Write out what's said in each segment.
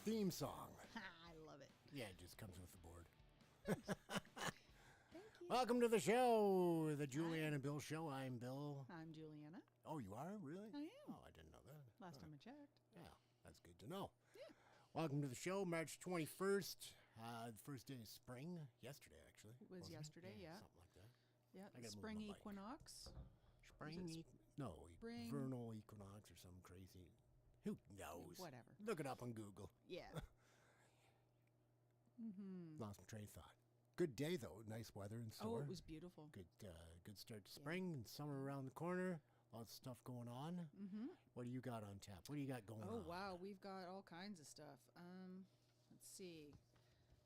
theme song. I love it. Yeah, it just comes with the board. Thank you. Welcome to the show, the Julianne and Bill Show. I'm Bill. I'm Juliana. Oh, you are? Really? I am. Oh, I didn't know that. Last time I checked. Yeah, that's good to know. Yeah. Welcome to the show, March 21st, the first day of spring. Yesterday, actually. It was wasn't yesterday, yeah. Something like that. Yeah. I gotta Spring move my mic. equinox. Spring? Is No, spring? vernal equinox or some crazy. Who knows? Whatever. Look it up on Google. Yeah. Lost my train of thought. Good day, though. Nice weather and so Oh, it was beautiful. Good start to spring and summer around the corner. Lots of stuff going on. Mm-hmm. What do you got on tap? What do you got going on? Oh, wow. We've got all kinds of stuff. Let's see.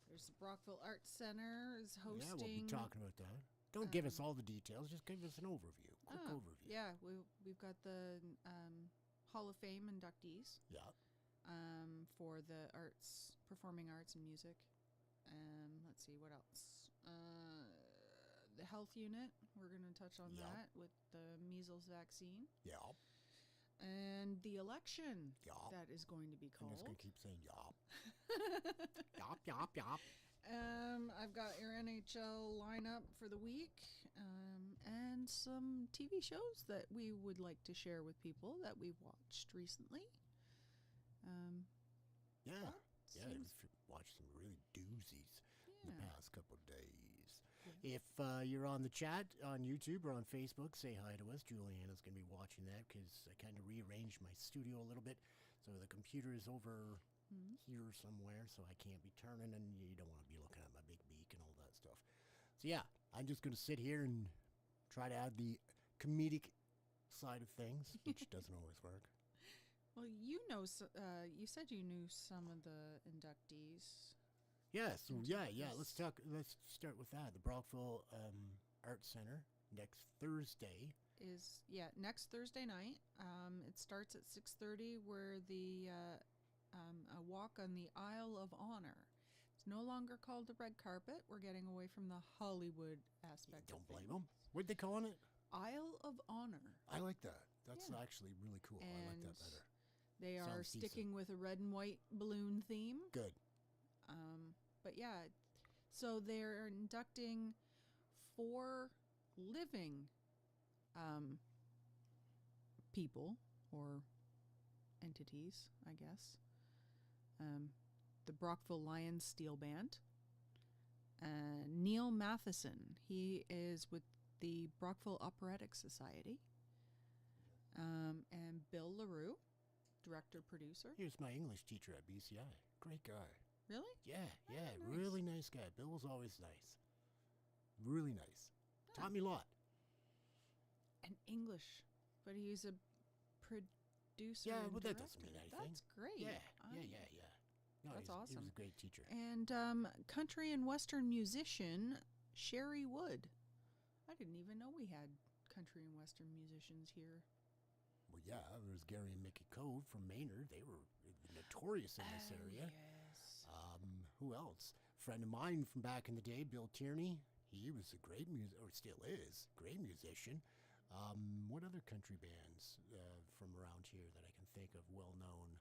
There's the Brockville Arts Center is hosting. Yeah, we'll be talking about that. Don't give us all the details. Just give us an overview. Quick overview. Yeah, we've got the Hall of Fame inductees Yeah. for the arts, performing arts and music. Let's see, what else? The health unit, we're going to touch on Yep. that with the measles vaccine. Yeah. And the election Yup. that is going to be I'm called. just going to keep saying yop. Yop, yop, yop. I've got your NHL lineup for the week, and some TV shows that we would like to share with people that we've watched recently. Yeah. Yeah, seems- we've watched some really doozies in the Yeah. past couple of days. If you're on the chat on YouTube or on Facebook, say hi to us. Juliana's going to be watching that because I kind of rearranged my studio a little bit. So the computer is over here somewhere, so I can't be turning, and you don't want to be looking at my big beak and all that stuff. So yeah, I'm just going to sit here and try to add the comedic side of things, which doesn't always work. Well, you know, you said you knew some of the inductees. Yeah, so let's start with that. The Brockville Arts Center next Thursday. Is next Thursday night. It starts at 6:30. Where the a walk on the Aisle of Honor. It's no longer called the red carpet. We're getting away from the Hollywood aspect. Don't of blame things. them. What'd they calling it? Aisle of Honor. I like that. That's Yeah. actually really cool. I like that And better. They are Sounds sticking decent. with a red and white balloon theme. Good. But yeah, so they're inducting 4 living people or entities, I guess. The Brockville Lions Steel Band. Neil Matheson, he is with the Brockville Operatic Society. And Bill LaRue, director-producer. Here's my English teacher at BCI. Great guy. Really? Yeah, nice. really nice guy. Bill was always nice. Really nice. Taught me a lot. And English, but he's a producer. Yeah, and well, that director. doesn't mean anything. That's great. Yeah. I- No, That's He awesome. was a great teacher. And country and western musician Sherry Wood. I didn't even know we had country and western musicians here. Well, yeah, there's Gary and Mickey Code from Maynard. They were notorious in this area. Yes. Who else? Friend of mine from back in the day, Bill Tierney. He was a great or still is, great musician. What other country bands from around here that I can think of, well known?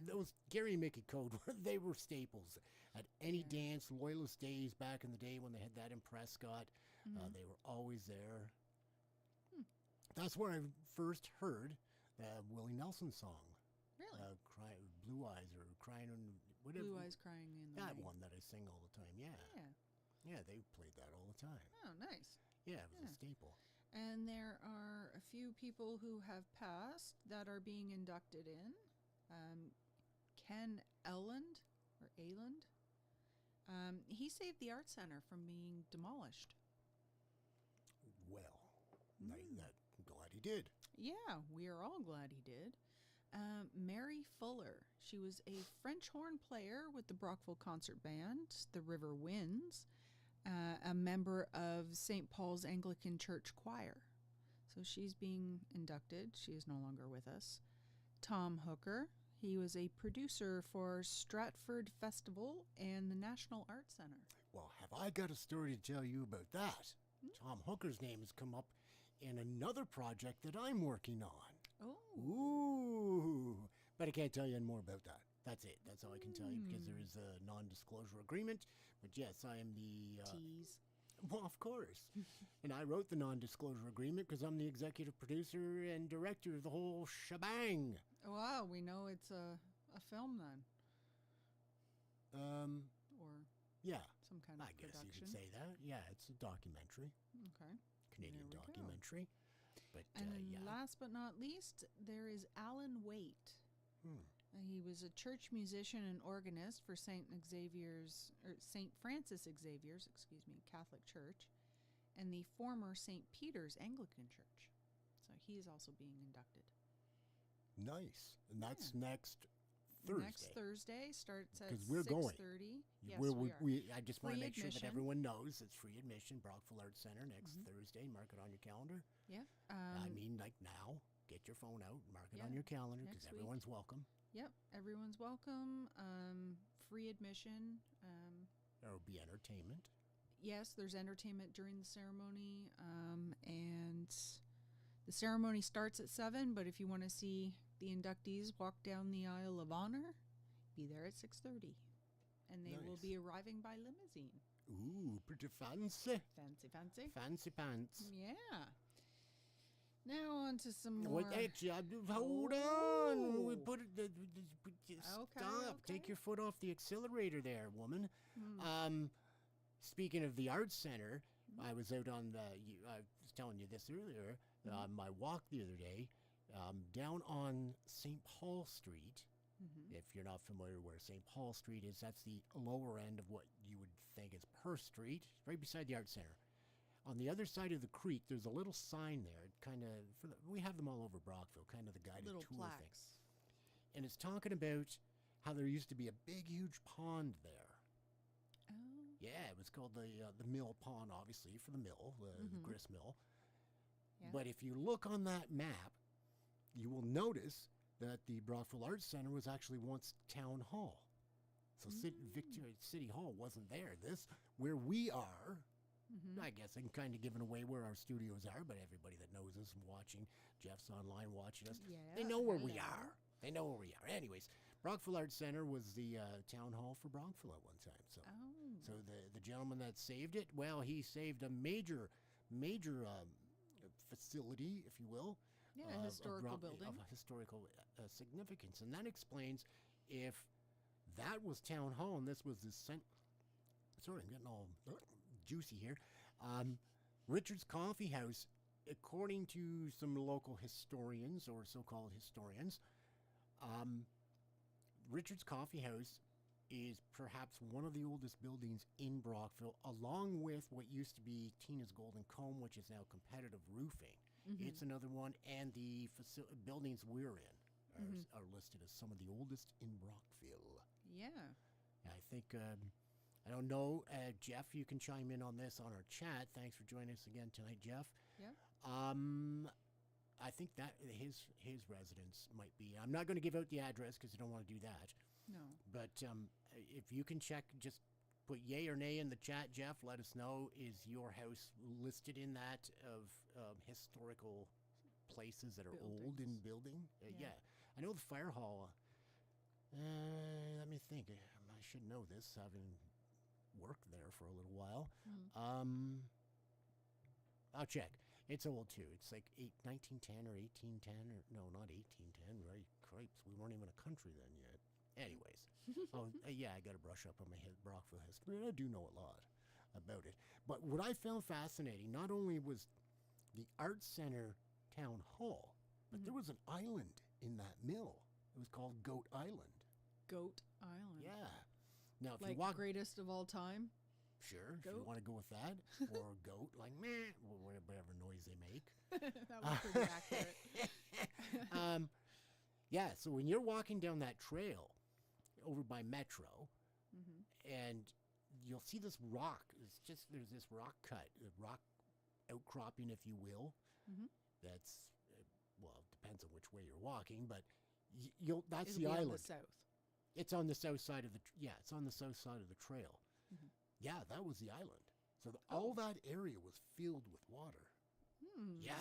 Those Gary and Mickey Code, they were staples at any dance. Loyalist Days back in the day when they had that in Prescott, they were always there. That's where I first heard the Willie Nelson song. Really? Blue Eyes or Crying on whatever. Blue Eyes Crying in the That Rain. one that I sing all the time. Yeah. Yeah. They played that all the time. Oh, nice. Yeah, it was a staple. And there are a few people who have passed that are being inducted in. Ken Elland, or Ayland. He saved the Art Center from being demolished. Well, I'm glad he did. Yeah, we are all glad he did. Mary Fuller. She was a French horn player with the Brockville Concert Band, the River Winds, a member of St. Paul's Anglican Church Choir. So she's being inducted. She is no longer with us. Tom Hooker. He was a producer for Stratford Festival and the National Art Center. Well, have I got a story to tell you about that? Tom Hooker's name has come up in another project that I'm working on. Oh, Ooh, but I can't tell you any more about that. That's it. That's all I can tell you because there is a non-disclosure agreement. But yes, I am the... Tease. Well, of course. And I wrote the non-disclosure agreement because I'm the executive producer and director of the whole shebang. Wow, we know it's a film then. Or Yeah. some kind of I guess production. you could say that. Yeah, it's a documentary. Okay. Canadian There we go. documentary. But And then yeah. last but not least, there is Alan Waite. He was a church musician and organist for St. Francis Xavier's, Catholic Church, and the former St. Peter's Anglican Church. So he is also being inducted. Nice. And that's next Thursday. Next Thursday starts at 'Cause we're going. 6:30. Yes, we are. I just want to Free make sure that admission. everyone knows it's free admission, Brockville Arts Center next Thursday. Mark it on your calendar. Yeah. I mean, like now, get your phone out, mark it on yeah, your calendar because next week. everyone's welcome. Yep. Everyone's welcome. Free admission. There will be entertainment. Yes, there's entertainment during the ceremony, and the ceremony starts at 7. But if you want to see the inductees walk down the aisle of honor, be there at 6:30, and they will Nice. be arriving by limousine. Ooh, pretty fancy. Fancy, fancy. Fancy pants. Yeah. Now on to some more. Wait, actually, hold on. We Oh. put it. Stop. Take okay. your foot off the accelerator there, woman. Speaking of the Arts Center, I was out on the. I was telling you this earlier. My walk the other day, down on St. Paul Street. If you're not familiar where St. Paul Street is, that's the lower end of what you would think is Perth Street, right beside the Arts Center. On the other side of the creek, there's a little sign there. Kind of, we have them all over Brockville, kind of the guided Little tour thing. plaques. And it's talking about how there used to be a big, huge pond there. Oh. Yeah, it was called the Mill Pond, obviously, for the mill, the grist mill. Yeah. But if you look on that map, you will notice that the Brockville Arts Center was actually once Town Hall. So Victoria City Hall wasn't there. This, where we are, I guess I'm kind of giving away where our studios are, but everybody that knows us and watching, Jeff's online watching us, they Yeah, know where we hello. are. They know where we are. Anyways, Brockville Arts Center was the town hall for Brockville at one time. So, Oh. so the gentleman that saved it, well, he saved a major facility, if you will. Yeah, a historical building. Of historical significance. And that explains if that was Town Hall and this was the sorry, I'm getting all juicy here. Richard's Coffee House, according to some local historians or so-called historians, Richard's Coffee House is perhaps one of the oldest buildings in Brockville, along with what used to be Tina's Golden Comb, which is now Competitive Roofing. It's another one, and the buildings we're in are listed as some of the oldest in Brockville. Yeah. I think, I don't know, Jeff, you can chime in on this on our chat. Thanks for joining us again tonight, Jeff. Yeah. I think that his residence might be, I'm not going to give out the address because I don't want to do that. No. But if you can check, just put yay or nay in the chat, Jeff. Let us know, is your house listed in that of historical places that are old in building? Yeah. Yeah. I know the fire hall. Let me think. I should know this, having worked there for a little while. I'll check. It's old too. It's like 1910 or 1810 or no, not 1810. Right, cripes. We weren't even a country then yet. Anyways, yeah, I got to brush up on my Brockville history. I do know a lot about it. But what I found fascinating, not only was the Arts Center Town Hall, but there was an island in that mill. It was called Goat Island. Goat Island. Yeah. Now, if Like you walk, greatest of all time. sure, if you Goat? want to go with that, or goat, like meh, or whatever noise they make. That was pretty accurate. Yeah, so when you're walking down that trail over by Metro, and you'll see this rock. It's just, there's this rock cut, a rock outcropping, if you will. That's, well, it depends on which way you're walking, but that's It'll the be on island. the south. It's on the south side of it's on the south side of the trail. Yeah, that was the island. So all that area was filled with water. Yeah,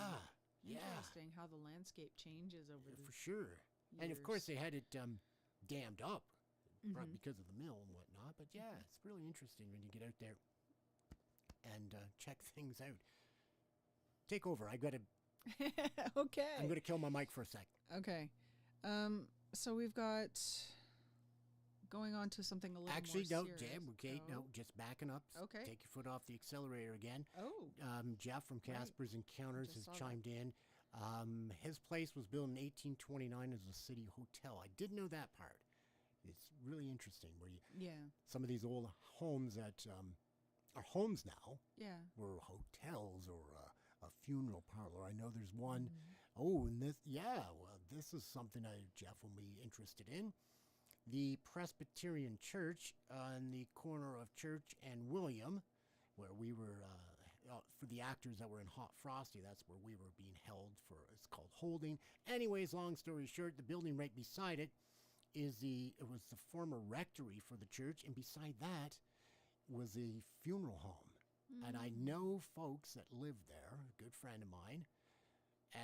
yeah, Interesting how the landscape changes over the for sure. And of course, they had it dammed up because of the mill and whatnot. But yeah, it's really interesting when you get out there and check things out. Take over. Okay. I'm gonna kill my mic for a sec. Okay. So we've got going on to something a little Actually, more no, serious. Jeb. Okay, no, just backing up. Okay. Take your foot off the accelerator again. Oh. Jeff from Right. Casper's Encounters Just has saw that. chimed in. His place was built in 1829 as a city hotel. I didn't know that part. It's really interesting where Yeah. some of these old homes that are homes now Yeah. were hotels or a funeral parlor. I know there's one. Mm-hmm. Oh, and this is something Jeff will be interested in. The Presbyterian Church on the corner of Church and William, where we were, for the actors that were in Hot Frosty, that's where we were being held for, it's called holding. Anyways, long story short, the building right beside it was the former rectory for the church, and beside that was a funeral home. And I know folks that lived there, a good friend of mine,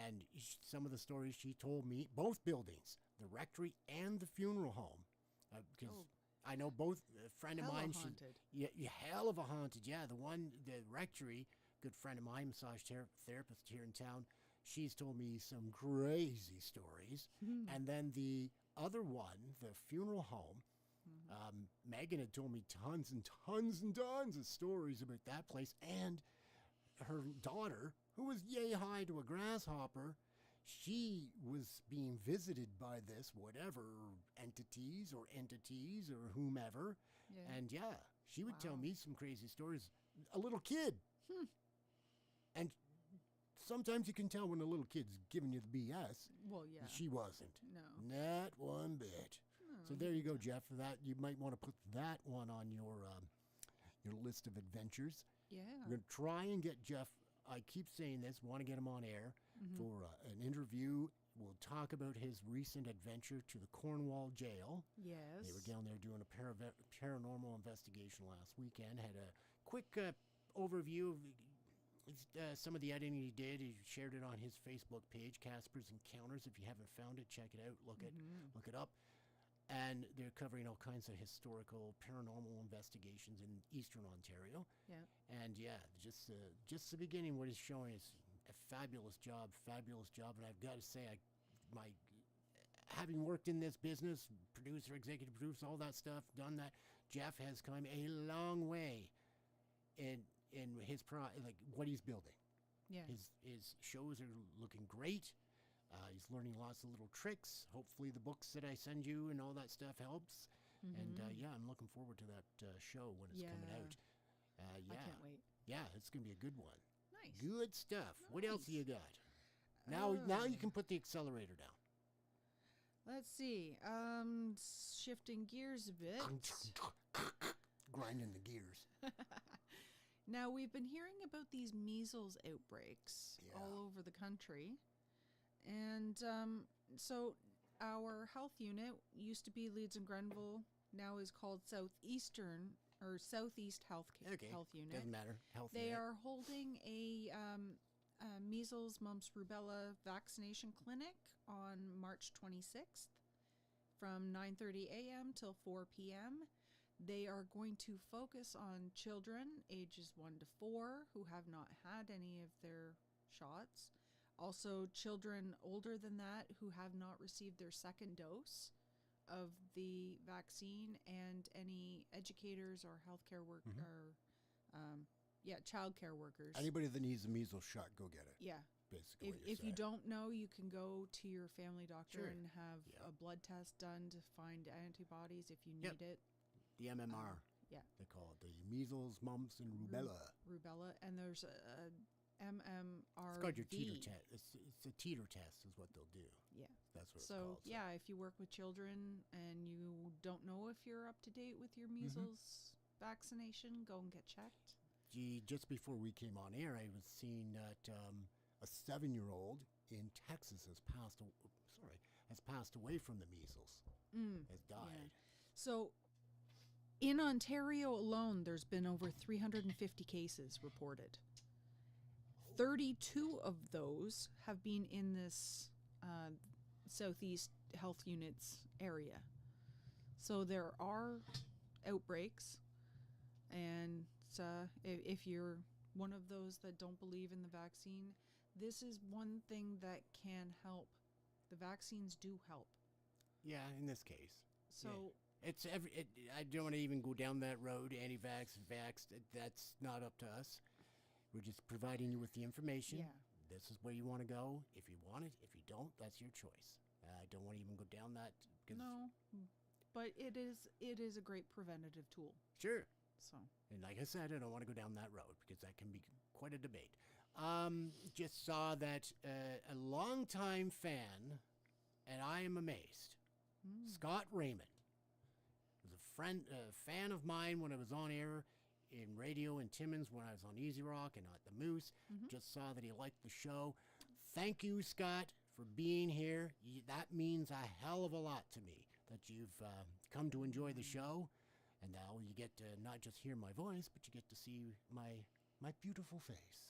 and some of the stories she told me, both buildings, the rectory and the funeral home, because I know both. A friend of Hella mine, haunted. yeah, hell of a haunted. Yeah, the rectory, good friend of mine, massage therapist here in town. She's told me some crazy stories, and then the other one, the funeral home. Megan had told me tons and tons and tons of stories about that place, and her daughter, who was yay high to a grasshopper, she was being visited by this whatever entities or whomever. Yeah. And yeah, she would tell Wow. me some crazy stories. A little kid. And sometimes you can tell when a little kid's giving you the BS. Well, yeah. She wasn't. No. Not one bit. So there you go, Jeff. For that, you might want to put that one on your list of adventures. Yeah. We're going to try and get Jeff, I keep saying this, want to get him on air for an interview. We'll talk about his recent adventure to the Cornwall jail. Yes. They were down there doing a paranormal investigation last weekend. Had a quick overview of some of the editing he did. He shared it on his Facebook page, Casper's Encounters. If you haven't found it, check it out. Look it up. And they're covering all kinds of historical paranormal investigations in Eastern Ontario. Yeah. And yeah, just the beginning. What he's showing is a fabulous job. And I've got to say, having worked in this business, producer, executive producer, all that stuff, done that, Jeff has come a long way in his like what he's building. Yeah. His shows are looking great. He's learning lots of little tricks. Hopefully the books that I send you and all that stuff helps. And yeah, I'm looking forward to that show when it's coming out. Yeah. I can't wait. Yeah, it's going to be a good one. Nice. Good stuff. What else Nice. you got? Now you can put the accelerator down. Let's see. Shifting gears a bit. Grinding the gears. Now, we've been hearing about these measles outbreaks Yeah. all over the country. And so our health unit used to be Leeds and Grenville, now is called Southeast Health Okay. Health Unit. Doesn't matter. Health They unit. are holding a measles, mumps, rubella vaccination clinic on March 26th from 9:30 a.m. till 4 p.m. They are going to focus on children ages 1 to 4 who have not had any of their shots. Also, children older than that who have not received their second dose of the vaccine, and any educators or healthcare workers, childcare workers. Anybody that needs a measles shot, go get it. Yeah. Basically, If you don't know, you can go to your family doctor Sure. and have Yeah. a blood test done to find antibodies if you Yep. need it. the MMR. Yeah. They call it the measles, mumps, and rubella. Rubella, and there's a MMR. It's called your teeter test. It's a teeter test, is what they'll do. Yeah. That's what it's So called. yeah, if you work with children and you don't know if you're up to date with your measles vaccination, go and get checked. Gee, just before we came on air, I was seeing that a 7-year-old in Texas has passed away from the measles. Has died. So in Ontario alone, there's been over 350 cases reported. 32 of those have been in this Southeast Health Unit's area. So there are outbreaks, and if you're one of those that don't believe in the vaccine, this is one thing that can help. The vaccines do help. Yeah, in this case. So It's I don't want to even go down that road, anti-vax, vax. That's not up to us. We're just providing you with the information. yeah, This is where you want to go. If you want it, if you don't, that's your choice. I don't want to even go down that. no, but it is a great preventative tool. Sure. So And like I said, I don't want to go down that road because that can be quite a debate. Just saw that a longtime fan, and I am amazed, Scott Raymond, was a fan of mine when I was on air in radio in Timmins, when I was on Easy Rock and at the Moose. Just saw that he liked the show. Thank you, Scott, for being here. That means a hell of a lot to me that you've come to enjoy the show. And now you get to not just hear my voice, but you get to see my beautiful face.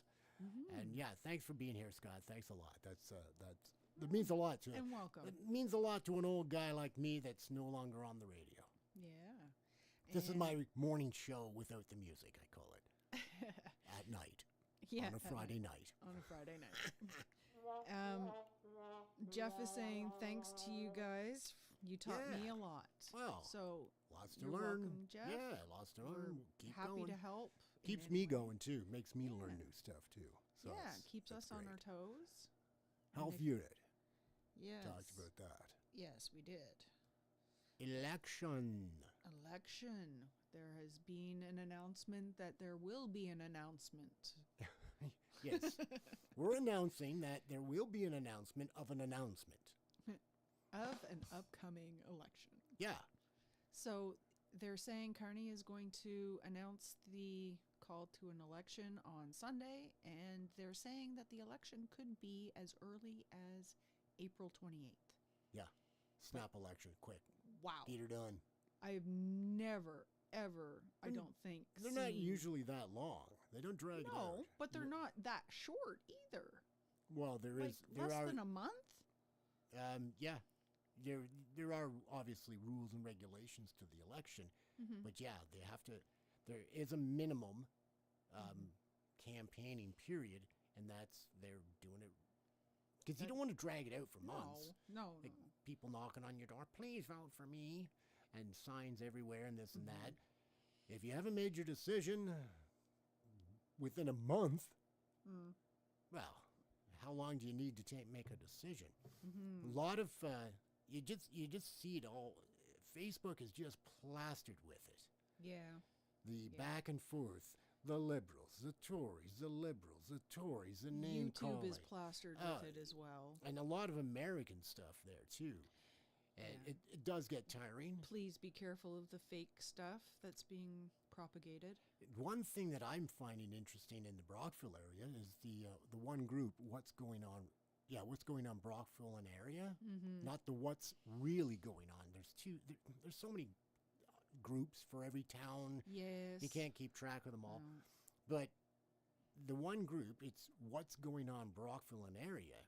And yeah, thanks for being here, Scott. Thanks a lot. That means a lot to and welcome. It means a lot to an old guy like me that's no longer on the radio. Yeah. This is And- my morning show without the music, I call it. At night. yeah, On a Friday night. on a Friday night. Jeff is saying thanks to you guys. You taught me Yeah. a lot. Well, So lots to you're learn. welcome, Jeff. Yeah, lots to we're learn. We'll keep happy going. to help. in Keeps any me way. going too. Makes me Yeah. learn new stuff too. So Yeah, it's- keeps that's us on great. our toes. How And have if- you did? Yes. Talked about that. Yes, we did. Election. Election. There has been an announcement that there will be an announcement. Yes. We're announcing that there will be an announcement of an announcement. Of an upcoming election. Yeah. So they're saying Carney is going to announce the call to an election on Sunday, and they're saying that the election could be as early as April 28th. Yeah. Snap election. Quick. Wow. Get her done. I've never, ever, I don't think, They're not seen- usually that long. They don't drag it out. No, but they're not that short either. Well, there Like is. There less are. than a month? Yeah. There are obviously rules and regulations to the election, but yeah, they have to. There is a minimum campaigning period, and they're doing it because you don't want to drag it out for months. No. Like people knocking on your door, please vote for me, and signs everywhere and this and that. If you haven't made your decision within a month, well, how long do you need to make a decision? A lot of you just see it all. Facebook is just plastered with it. Yeah. The back and forth, the liberals, the Tories, the liberals, the Tories, the name YouTube calling. is plastered Oh, with it as well. And a lot of American stuff there too. And Yeah. it does get tiring. Please be careful of the fake stuff that's being propagated. One thing that I'm finding interesting in the Brockville area is the one group, what's going on. Yeah, what's going on Brockville and area, not the what's really going on. There's so many groups for every town. Yes. You can't keep track of them all. No. But the one group, it's what's going on Brockville and area.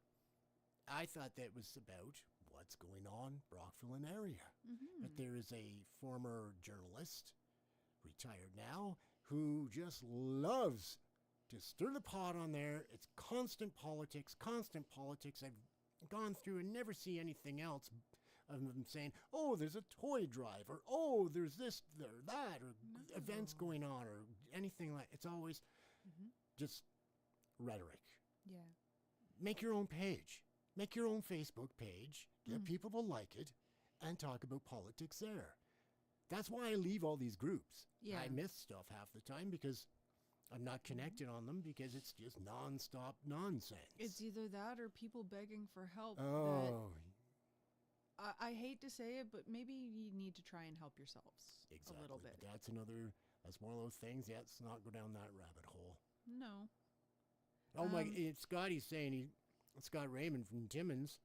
I thought that was about what's going on Brockville and area. That there is a former journalist, retired now, who just loves to stir the pot on there. It's constant politics. I've gone through and never see anything else of them saying, oh, there's a toy drive, or oh, there's this, or that, or events going on, or anything like. It's always just rhetoric. Yeah. Make your own page. Make your own Facebook page. Get people to like it, and talk about politics there. That's why I leave all these groups. Yeah. I miss stuff half the time because I'm not connected on them because it's just nonstop nonsense. It's either that or people begging for help. oh, That I hate to say it, but maybe you need to try and help yourselves exactly. a little bit. That's one of those things. Yeah, let's not go down that rabbit hole. No. Oh my! Scotty's saying Scott Raymond from Timmins.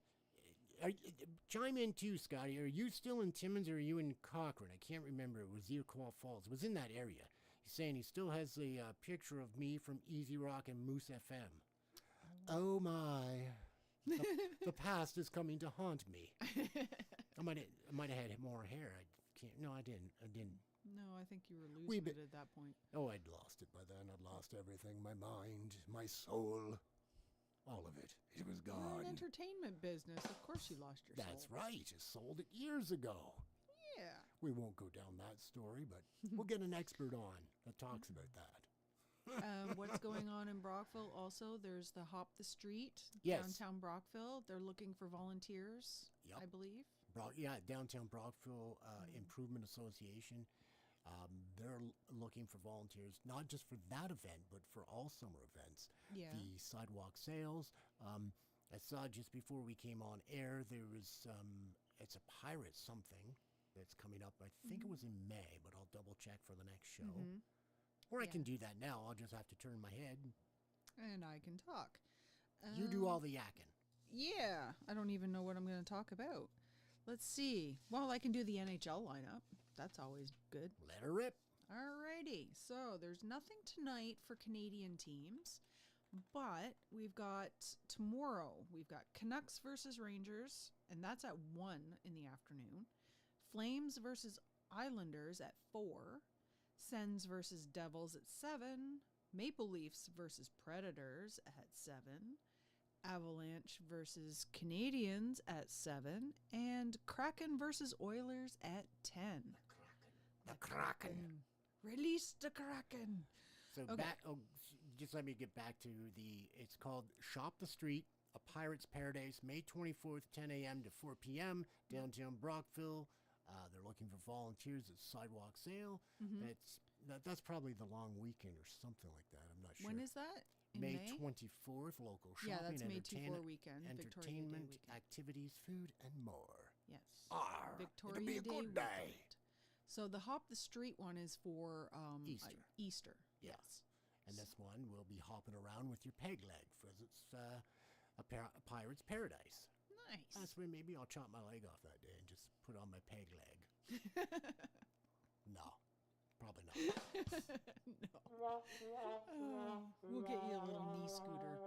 Chime in too, Scotty. Are you still in Timmins or are you in Cochrane? I can't remember. It was Iroquois Falls. It was in that area. He's saying he still has a picture of me from Easy Rock and Moose FM. Oh my! The past is coming to haunt me. I might have had more hair can't. No, I didn't. I didn't. No, I think you were We losing bit- it at that point. Oh, I'd lost it by then. I'd lost everything. My mind, my soul, all of it. It was You're gone. in entertainment business. Of course you lost your That's soul. right. I sold it years ago. Yeah. We won't go down that story, but we'll get an expert on that talks about that. What's going on in Brockville? Also, there's the Hop the Street, Yes. downtown Brockville. They're looking for volunteers, Yep. I believe. Downtown Brockville Improvement Association. They're looking for volunteers, not just for that event, but for all summer events. Yeah. The sidewalk sales. I saw just before we came on air, there was, it's a pirate something that's coming up. I think it was in May, but I'll double check for the next show. Mhm. Or I Yeah. can do that now. I'll just have to turn my head. And I can talk. You do all the yakking. Yeah. I don't even know what I'm going to talk about. Let's see. Well, I can do the NHL lineup. That's always good. Let her rip. Alrighty, so there's nothing tonight for Canadian teams, but we've got tomorrow. We've got Canucks versus Rangers, and that's at 1 in the afternoon. Flames versus Islanders at 4. Sens versus Devils at 7. Maple Leafs versus Predators at 7. Avalanche versus Canadians at 7. And Kraken versus Oilers at 10. The Kraken. Release the Kraken. So Okay. just let me get back to it's called Shop the Street, A Pirate's Paradise, May 24th, 10 a.m. to 4 p.m., downtown Brockville. They're looking for volunteers at sidewalk sale. That's probably the long weekend or something like that. I'm not sure. When is that? In May May? 24th, local shopping, Yeah, that's May 24 entertainment, weekend. Victoria Day entertainment, weekend. activities, food, and more. Yes. It'll Victoria be a Day good day. weekend. So the Hop the Street one is for Easter. Easter. Yeah. And this one will be hopping around with your peg leg because it's a pirate's paradise. Nice. That's where maybe I'll chop my leg off that day and just put on my peg leg. No, probably not. No. We'll get you a little knee scooter.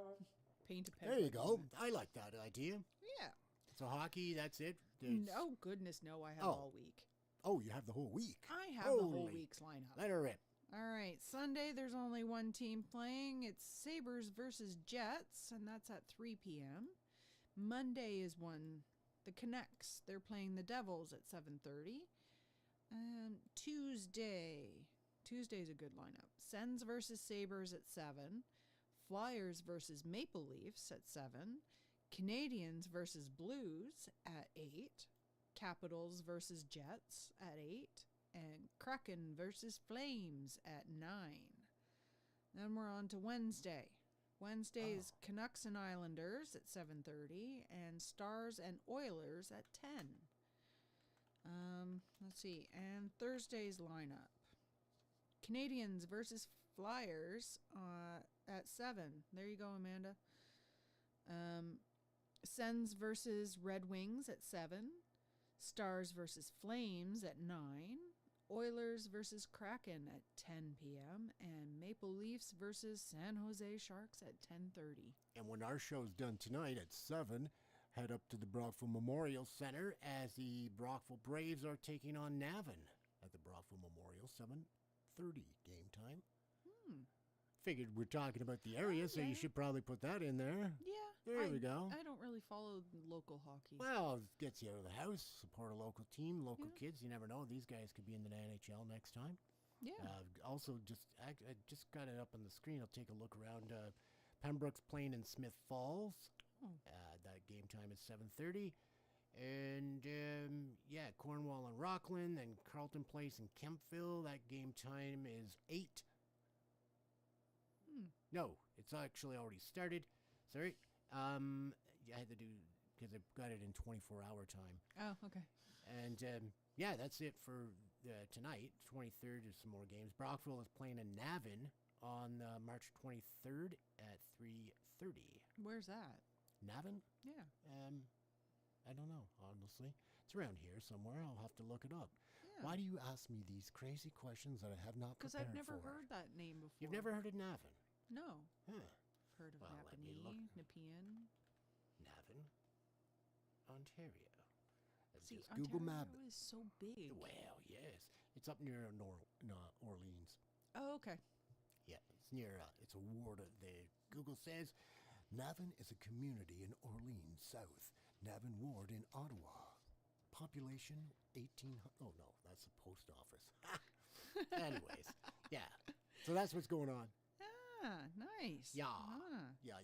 Paint a peg. There you leg go. on it. I like that idea. Yeah. So hockey, that's it. There's- No, goodness, no. I have Oh. all week. Oh, you have the whole week. I have the whole Holy. week's lineup. Let her rip. All right, Sunday there's only one team playing. It's Sabres versus Jets, and that's at 3 p.m. Monday is the Canucks. They're playing the Devils at 7:30. Tuesday's a good lineup. Sens versus Sabres at 7. Flyers versus Maple Leafs at 7. Canadians versus Blues at 8. Capitals versus Jets at 8. And Kraken versus Flames at 9. Then we're on to Wednesday. Wednesday is Canucks and Islanders at 7:30 and Stars and Oilers at 10. Let's see. And Thursday's lineup. Canadians versus Flyers at 7. There you go, Amanda. Sens versus Red Wings at 7. Stars versus Flames at 9. Oilers versus Kraken at 10 p.m. and Maple Leafs versus San Jose Sharks at 10:30. And when our show's done tonight at 7, head up to the Brockville Memorial Center as the Brockville Braves are taking on Navan at the Brockville Memorial, 7:30 game time. Figured we're talking about the area, so yeah. you should probably put that in there. Yeah. There we go. I don't really follow local hockey. Well, it gets you out of the house, support a local team, local Yeah. kids. You never know; these guys could be in the NHL next time. Yeah. Also, I just got it up on the screen. I'll take a look around. Pembroke's playing in Smith Falls. That game time is 7:30. And, Cornwall and Rockland, and Carlton Place and Kempville. That game time is 8. No, it's actually already started. Sorry. I had to do, because I've got it in 24-hour time. Oh, okay. And, that's it for tonight. 23rd is some more games. Brockville is playing in Navan on March 23rd at 3:30. Where's that? Navan? Yeah. I don't know, honestly. It's around here somewhere. I'll have to look it up. Yeah. Why do you ask me these crazy questions that I have not Because prepared I've never for? heard that name before. You've never heard of Navan? No. Huh. Heard of Well, let me Napanee, look. Nepean. Navan, Ontario. See, just Google Ontario Map it. is so big. Well, yes. It's up near Orleans. Oh, okay. Yeah, it's near, it's a ward of the, Google says, Navan is a community in Orleans, South. Navan Ward in Ottawa. Population 1,800. Oh, no, that's the post office. Anyways, yeah. So that's what's going on. Ah, nice. Yeah. Ah. Yeah.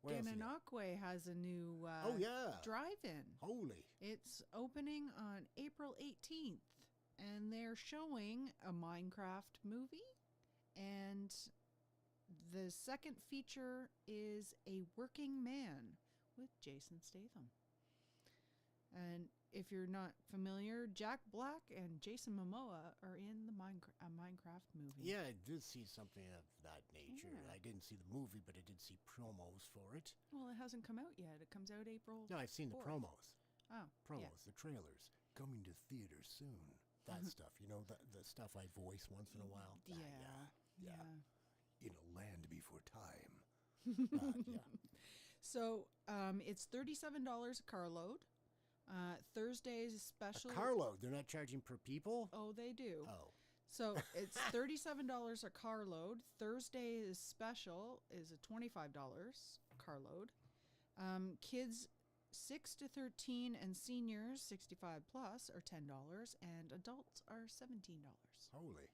What else you got? Gananoque has a new Oh, yeah. drive-in. Holy. It's opening on April 18th, and they're showing a Minecraft movie, and the second feature is A Working Man with Jason Statham. And if you're not familiar, Jack Black and Jason Momoa are in the Minecraft movie. Yeah, I did see something of that nature. Yeah. I didn't see the movie, but I did see promos for it. Well, it hasn't come out yet. It comes out April. No, I've seen the 4th. promos. Oh, Promos, the trailers. Coming to theaters soon. That stuff. You know, the stuff I voice once in a while. Yeah. Yeah. In a land before time. Yeah. So it's $37 a carload. Thursday's special. A carload. They're not charging per people? Oh, they do. Oh. So it's $37 a carload. Thursday's special is a $25 carload. Kids 6 to 13 and seniors 65 plus are $10, and adults are $17. Holy.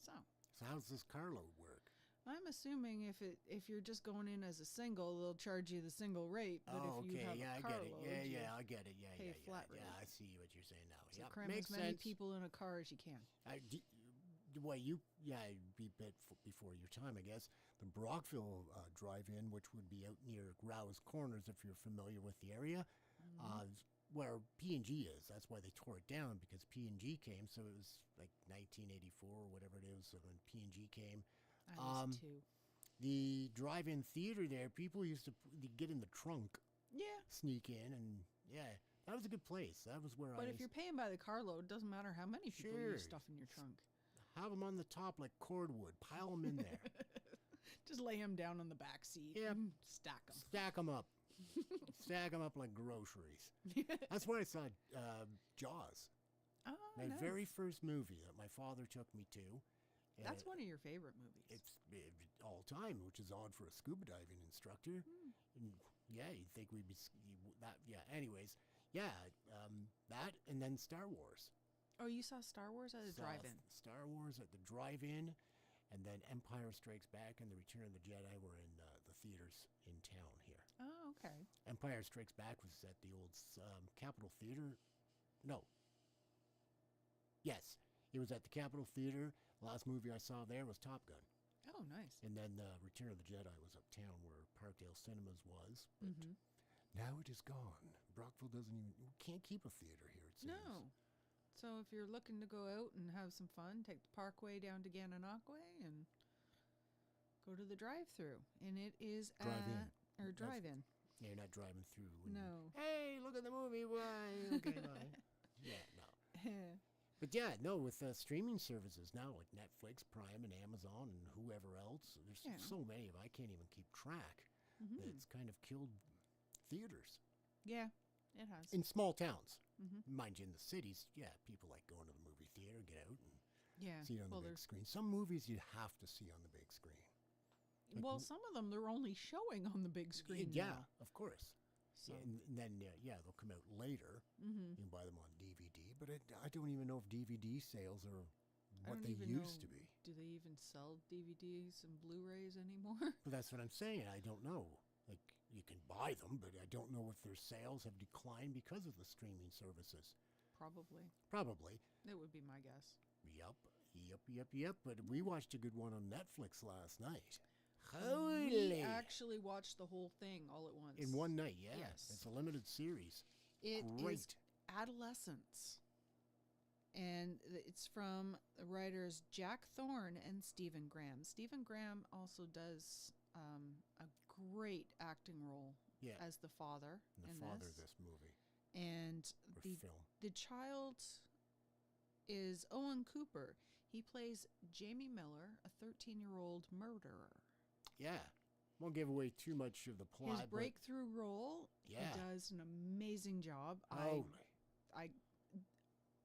So So how's this carload work? I'm assuming if you're just going in as a single, they'll charge you the single rate. But Oh, if you okay. have Yeah, a I carload, get it. Yeah, I get it. Yeah, pay yeah, flat yeah. rate. I see what you're saying now. So Yeah, cram makes as many sense. people in a car as you can. Well, it'd be a bit before your time, I guess. The Brockville Drive-In, which would be out near Rouse Corners, if you're familiar with the area, where P&G is. That's why they tore it down, because P&G came. So it was like 1984 or whatever it is when P&G came. I was too. The drive-in theater there, people used to get in the trunk, Yeah. sneak in, and yeah, that was a good place. That was where But I if you're paying by the carload, doesn't matter how many people you Sure. stuff in your trunk. have them on the top like cordwood, pile them in there, Just lay them down on the back seat. Yep. And stack them. stack them up like groceries. That's where I saw Jaws, Oh, my nice. very first movie that my father took me to. and That's one of your favorite movies. It's all time, which is odd for a scuba diving instructor. And yeah, you'd think we'd be that. Yeah. Anyways, yeah, that and then Star Wars. Oh, you saw Star Wars at a Saw drive-in. Star Wars at the drive-in, and then Empire Strikes Back and The Return of the Jedi were in the theaters in town here. Oh, okay. Empire Strikes Back was at the old Capitol Theater. No. Yes, it was at the Capitol Theater. The last movie I saw there was Top Gun. Oh, nice. And then Return of the Jedi was uptown where Parkdale Cinemas was. But Mm-hmm. now it is gone. Brockville doesn't even, we can't keep a theater here, it seems. No. So if you're looking to go out and have some fun, take the Parkway down to Gananoque and go to the drive-through. And it is Drive-in. or drive-in. Yeah, you're not driving through. and, No. Hey, look at the movie. Why? Okay, bye. Yeah, no. But yeah, no, with streaming services now like Netflix, Prime, and Amazon, and whoever else, there's Yeah. so many of them, I can't even keep track. Mhm. It's kind of killed theaters Yeah, it has. in small towns. Mhm. Mind you, in the cities, yeah, people like going to the movie theater, get out and Yeah. see it on well, the big there's screen. Some movies you have to see on the big screen. Like well, some of them they're only showing on the big screen. Yeah, now. of course. So. Yeah, and then, they'll come out later. Mm-hmm. You can buy them on DVD, but I don't even know if DVD sales are I what don't they even used know. to be. Do they even sell DVDs and Blu-rays anymore? But that's what I'm saying. I don't know. Like, you can buy them, but I don't know if their sales have declined because of the streaming services. Probably. Probably. That would be my guess. Yep. But we watched a good one on Netflix last night. We Holy! actually watched the whole thing all at once. In one night, yeah. Yes. It's a limited series. It is Great. Adolescence. And it's from the writers Jack Thorne and Stephen Graham. Stephen Graham also does a great acting role Yeah. as the father And the in father this. of this movie And or the film. the child is Owen Cooper. He plays Jamie Miller, a 13-year-old murderer. Yeah. won't give away too much of the plot. His breakthrough role, Yeah. he does an amazing job. Oh, I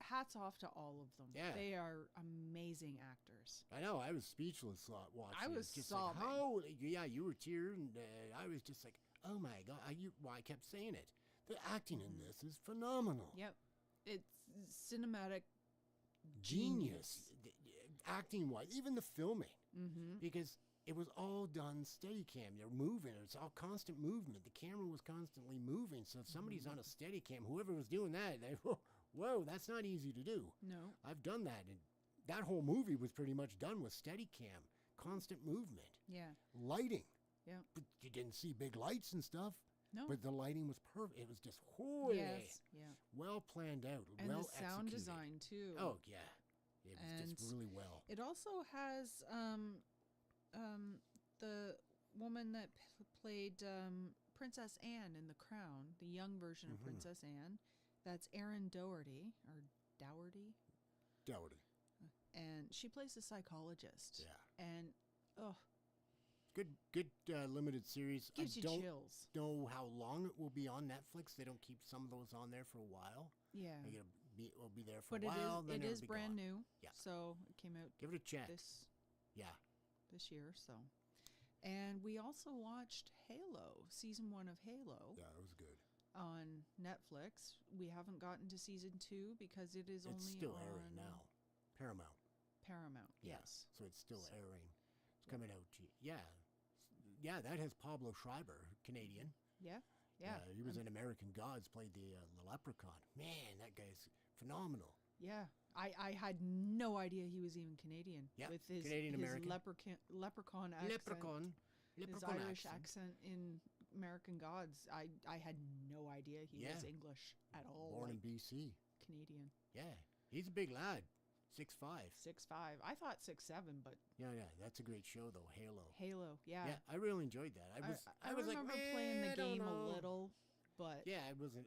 hats off to all of them. Yeah. They are amazing actors. I know. I was speechless watching. I it. was just sobbing. like, holy, yeah, you were tearing. I was just like, oh my god. I kept saying it. The acting in this is phenomenal. Yep. It's cinematic Genius. Acting wise, even the filming, Mm-hmm. because it was all done Steadicam. They're moving. It's all constant movement. The camera was constantly moving. So if somebody's on a Steadicam, whoever was doing that, whoa, that's not easy to do. No. I've done that, and that whole movie was pretty much done with Steadicam, constant movement, Yeah. lighting. Yeah. But you didn't see big lights and stuff. No. But the lighting was perfect. It was just holy, Yes. Yeah. well planned out, And well the sound executed. design too. Oh yeah, it was just And really well. It also has the woman that played Princess Anne in The Crown, the young version of Mhm. Princess Anne. That's Erin Doherty or Dougherty, Doubted. and she plays a psychologist. Yeah, And oh, good limited series. gives I you don't chills. know how long it will be on Netflix. They don't keep some of those on there for a while. Yeah. It'll be there for But a while. it then it'll is be brand gone. new. Yeah. So it came out Give it a check. this Yeah, year. So, and we also watched Halo, season 1 of Halo. yeah, it was good. On Netflix. We haven't gotten to season 2 because it is It's only still on airing now. Paramount. Paramount. Yeah. Yes. So it's still So- airing. It's coming out. Yeah, that has Pablo Schreiber, Canadian. Yeah. Yeah. He was in American Gods, played the leprechaun. Man, that guy's phenomenal. Yeah. I had no idea he was even Canadian. Yeah, With his Canadian-American. leprechaun accent. Leprechaun. His Leprechaun Irish accent. accent in American Gods. I had no idea he was Yeah. English at all. Born in like BC. Canadian. Yeah, he's a big lad. 6'5". 6'5". I thought 6'7", but Yeah, that's a great show though. Halo. Halo. Yeah. Yeah, I really enjoyed that. I was remember like, playing "Man, the I don't game a know." little, but Yeah,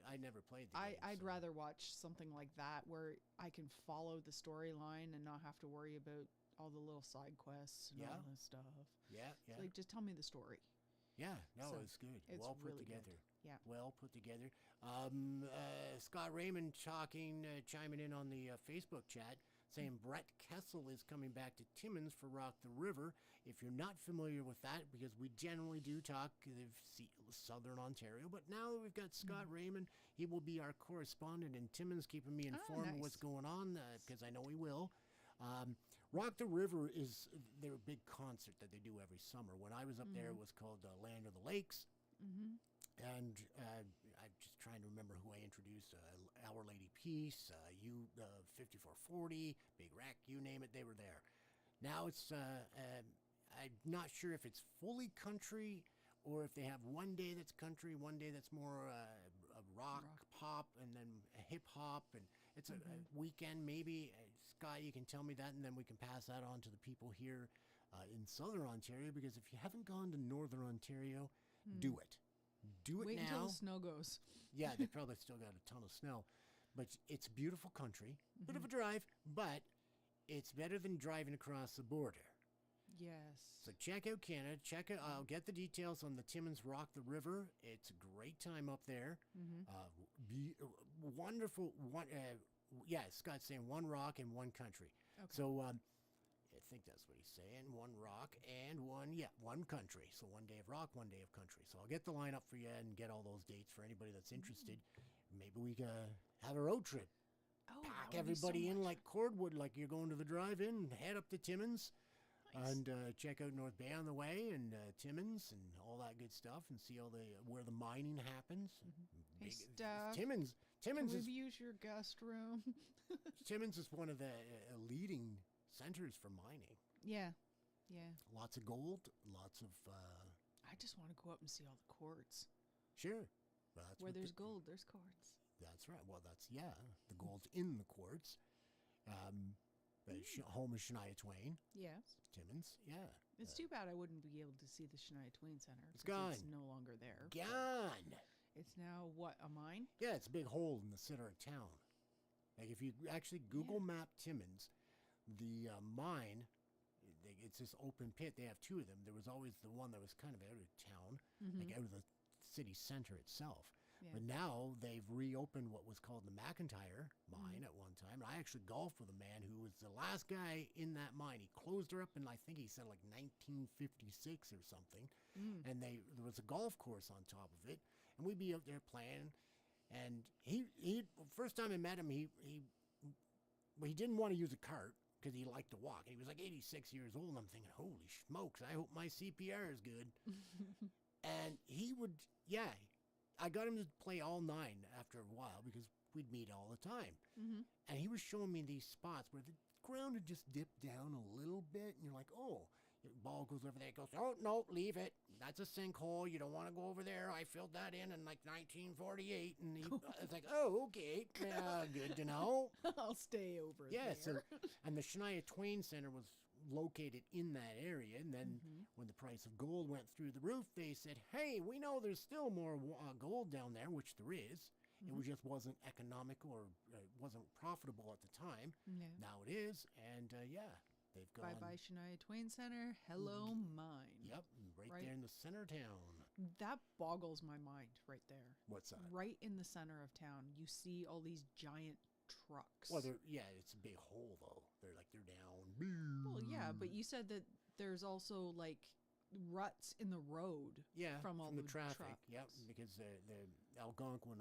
I never played the game. I'd so- rather watch something like that where I can follow the storyline and not have to worry about all the little side quests and all Yeah. this stuff. Yeah. Like, just tell me the story. Yeah, no, So, it's good. it's Well put really good. together. Yeah. Well put together. Scott Raymond chiming in on the Facebook chat, saying Brett Kessel is coming back to Timmins for Rock the River. If you're not familiar with that, because we generally do talk Southern Ontario, but now that we've got Scott Raymond, he will be our correspondent in Timmins, keeping me informed of what's nice. going on, because I know he will. Rock the River is their big concert that they do every summer. When I was up there, it was called Land of the Lakes. Mm-hmm. And I'm just trying to remember who I introduced. Our Lady Peace, 5440, Big Wreck, you name it, they were there. Now it's, I'm not sure if it's fully country or if they have one day that's country, one day that's more rock, pop, and then hip hop. And it's a weekend maybe. Scott, you can tell me that, and then we can pass that on to the people here in Southern Ontario, because if you haven't gone to Northern Ontario, do it. Do it Wait now. until the snow goes. Yeah, they probably still got a ton of snow, but it's beautiful country. Bit of a drive, but it's better than driving across the border. Yes. So check out Canada. Check out. I'll get the details on the Timmins Rock the River. It's a great time up there. Wonderful. Yeah, Scott's saying one rock and one country. Okay. So I think that's what he's saying. One rock and one country. So one day of rock, one day of country. So I'll get the lineup for you and get all those dates for anybody that's interested. Maybe we can have a road trip. Oh, Pack that would be so everybody in much like Cordwood, like you're going to the drive-in, head up to Timmins. Nice. And check out North Bay on the way, and Timmins, and all that good stuff, and see all where the mining happens. Hey, Steph, Timmins Can is we use your guest room? Timmins is one of the leading centers for mining. Yeah. Yeah. Lots of gold, lots of I just want to go up and see all the quartz. sure. Well, that's Where what there's gold, there's quartz. That's right. Well, the gold's in the quartz. Home of Shania Twain, Yes. Timmins. Yeah, It's too bad I wouldn't be able to see the Shania Twain Center. It's 'cause It's gone. no longer there. but gone. It's now, what, a mine? Yeah, it's a big hole in the center of town. Like if you actually Google map Timmins, the mine, it's this open pit. They have two of them. There was always the one that was kind of out of town, Mm-hmm. like out of the city center itself. Yeah. But now they've reopened what was called the McIntyre mine Mhm. at one time. I actually golfed with a man who was the last guy in that mine. He closed her up in, I think he said like 1956 or something. Mm. And there was a golf course on top of it, and we'd be out there playing. And he first time I met him, well, he didn't want to use a cart because he liked to walk. And he was like 86 years old. And I'm thinking, holy smokes, I hope my CPR is good. And he would, yeah, I got him to play all nine after a while because we'd meet all the time. Mm-hmm. And he was showing me these spots where the ground had just dipped down a little bit. And you're like, oh, the ball goes over there. It goes, oh, no, leave it. That's a sinkhole. You don't want to go over there. I filled that in like 1948. And he, it's like, oh, okay. Good to know. I'll stay over Yeah, there. and the Shania Twain Center was located in that area. And then Mhm. when the price of gold went through the roof, they said, hey, we know there's still more gold down there, which there is. Mhm. It just wasn't economical or wasn't profitable at the time. Yeah. Now it is. And yeah, they've gone. Bye-bye Shania Twain Center. Hello, mine. Yep, right Right. there in the center of town. That boggles my mind right there. What's that? Right in the center of town, you see all these giant trucks. Well, yeah, it's a big hole though. They're down. Well, yeah, but you said that there's also like ruts in the road. Yeah, from all the the traffic. trucks. Yep, because the Algonquin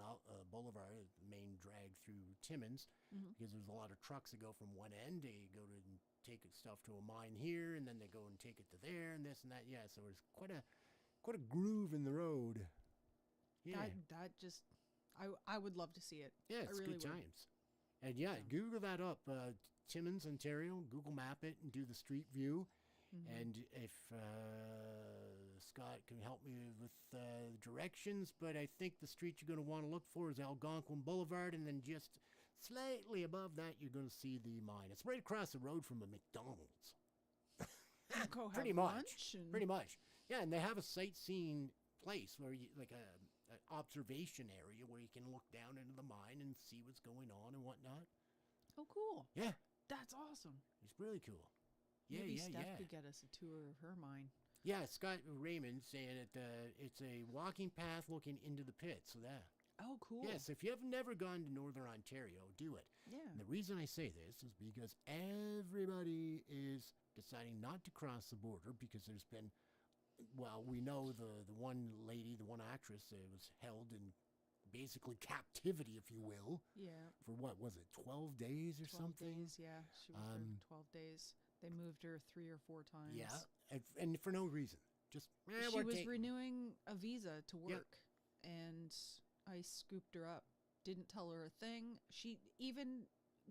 Boulevard is the main drag through Timmins, Mhm. because there's a lot of trucks that go from one end. They go to take stuff to a mine here, and then they go and take it to there, and this and that. Yeah, so there's quite a groove in the road. Yeah, That just, I would love to see it. yeah, I it's really good would. times. And yeah, Yeah. Google that up, Timmins, Ontario. Google map it and do the street view. Mhm. And if Scott can help me with directions, but I think the street you're going to want to look for is Algonquin Boulevard, and then just slightly above that, you're going to see the mine. It's right across the road from a McDonald's. Go have Pretty much. lunch and Pretty much. Yeah, and they have a sightseeing place where you, like an observation area where you can look down into the mine and see what's going on and whatnot. Oh, cool. Yeah, That's awesome. it's really cool. Yeah, Maybe yeah, Steph yeah. could get us a tour of her mine. Yeah, Scott Raymond saying that it's a walking path looking into the pit. So that. Oh, cool. Yes, if you have never gone to Northern Ontario, do it. Yeah. And the reason I say this is because everybody is deciding not to cross the border because there's been, well, we know the one lady, the one actress was held in basically captivity, if you will, Yeah. for what was it, 12 days or 12 something? days, yeah. She was there for 12 days. They moved her 3 or 4 times. Yeah, and for no reason. Just, She we're was taking- renewing a visa to Yep. work, and I scooped her up. Didn't tell her a thing. She even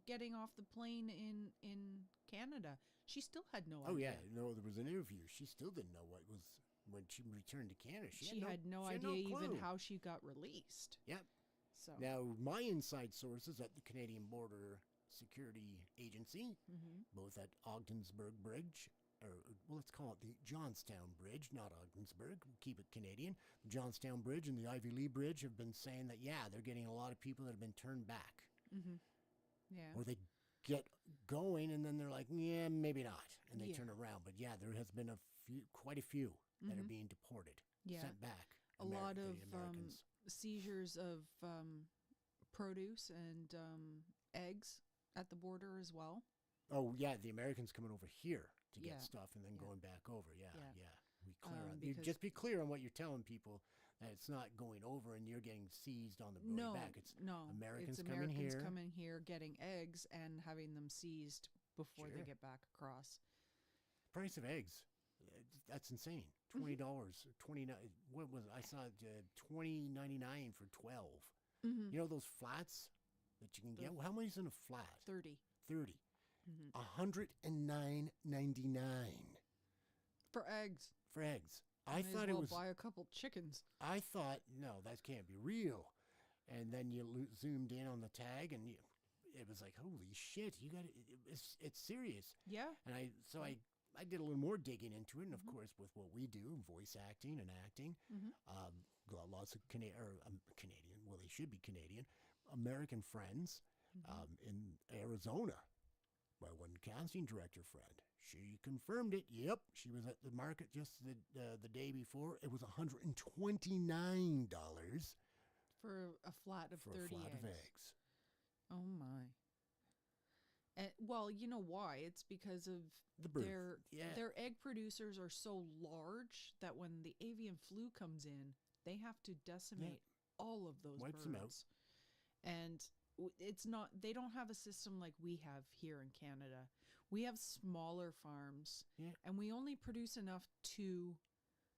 getting off the plane in Canada, she still had no Oh idea. yeah, no, there was an interview. She still didn't know what was when she returned to Canada. She had no she had idea even clue. how she got released. Yep. So Now, my inside sources at the Canadian Border Security Agency, Mhm. both at Ogdensburg Bridge, or well, let's call it the Johnstown Bridge, not Ogdensburg. We'll keep it Canadian. The Johnstown Bridge and the Ivy Lee Bridge have been saying that, yeah, they're getting a lot of people that have been turned back. Mhm. Yeah. Or they get going and then they're like, yeah, maybe not. And they Yeah. turn around. But yeah, there has been quite a few that are Mhm. being deported, Yeah. sent back. A lot the of Americans. seizures of produce and eggs at the border as well. Oh yeah, the Americans coming over here to get Yeah. stuff and then Yeah. going back over. Yeah, Yeah. yeah. We clear on. Because- Just be clear on what you're telling people, that it's not going over and you're getting seized on the road No, back. It's no. Americans it's coming Americans here. coming here, getting eggs, and having them seized before they Sure. get back across. price of eggs. That's insane. $20, 29. What was it? I saw $20.99 for 12. Mm-hmm. You know those flats that you can The- get. Well, how many's in a flat? 30 30. Mhm. $109.99 for eggs. for eggs. I Might as thought it well was. buy a couple chickens. I thought, no, that can't be real. And then you zoomed in on the tag, and it was like, holy shit! You got it's serious. Yeah. And I did a little more digging into it, and of Mhm. course, with what we do, voice acting and acting, Mhm. got lots of Canadian. Well, they should be Canadian, American friends Mhm. in Arizona. my one casting director friend. She confirmed it. Yep, she was at the market just the day before. It was $129 For a flat of for 30 a flat eggs. of eggs. Oh my. Well, you know why? It's because of The birth. their egg producers are so large that when the avian flu comes in, they have to decimate all of those Wipes birds. them out. And it's not, they don't have a system like we have here in Canada. We have smaller farms, and we only produce enough to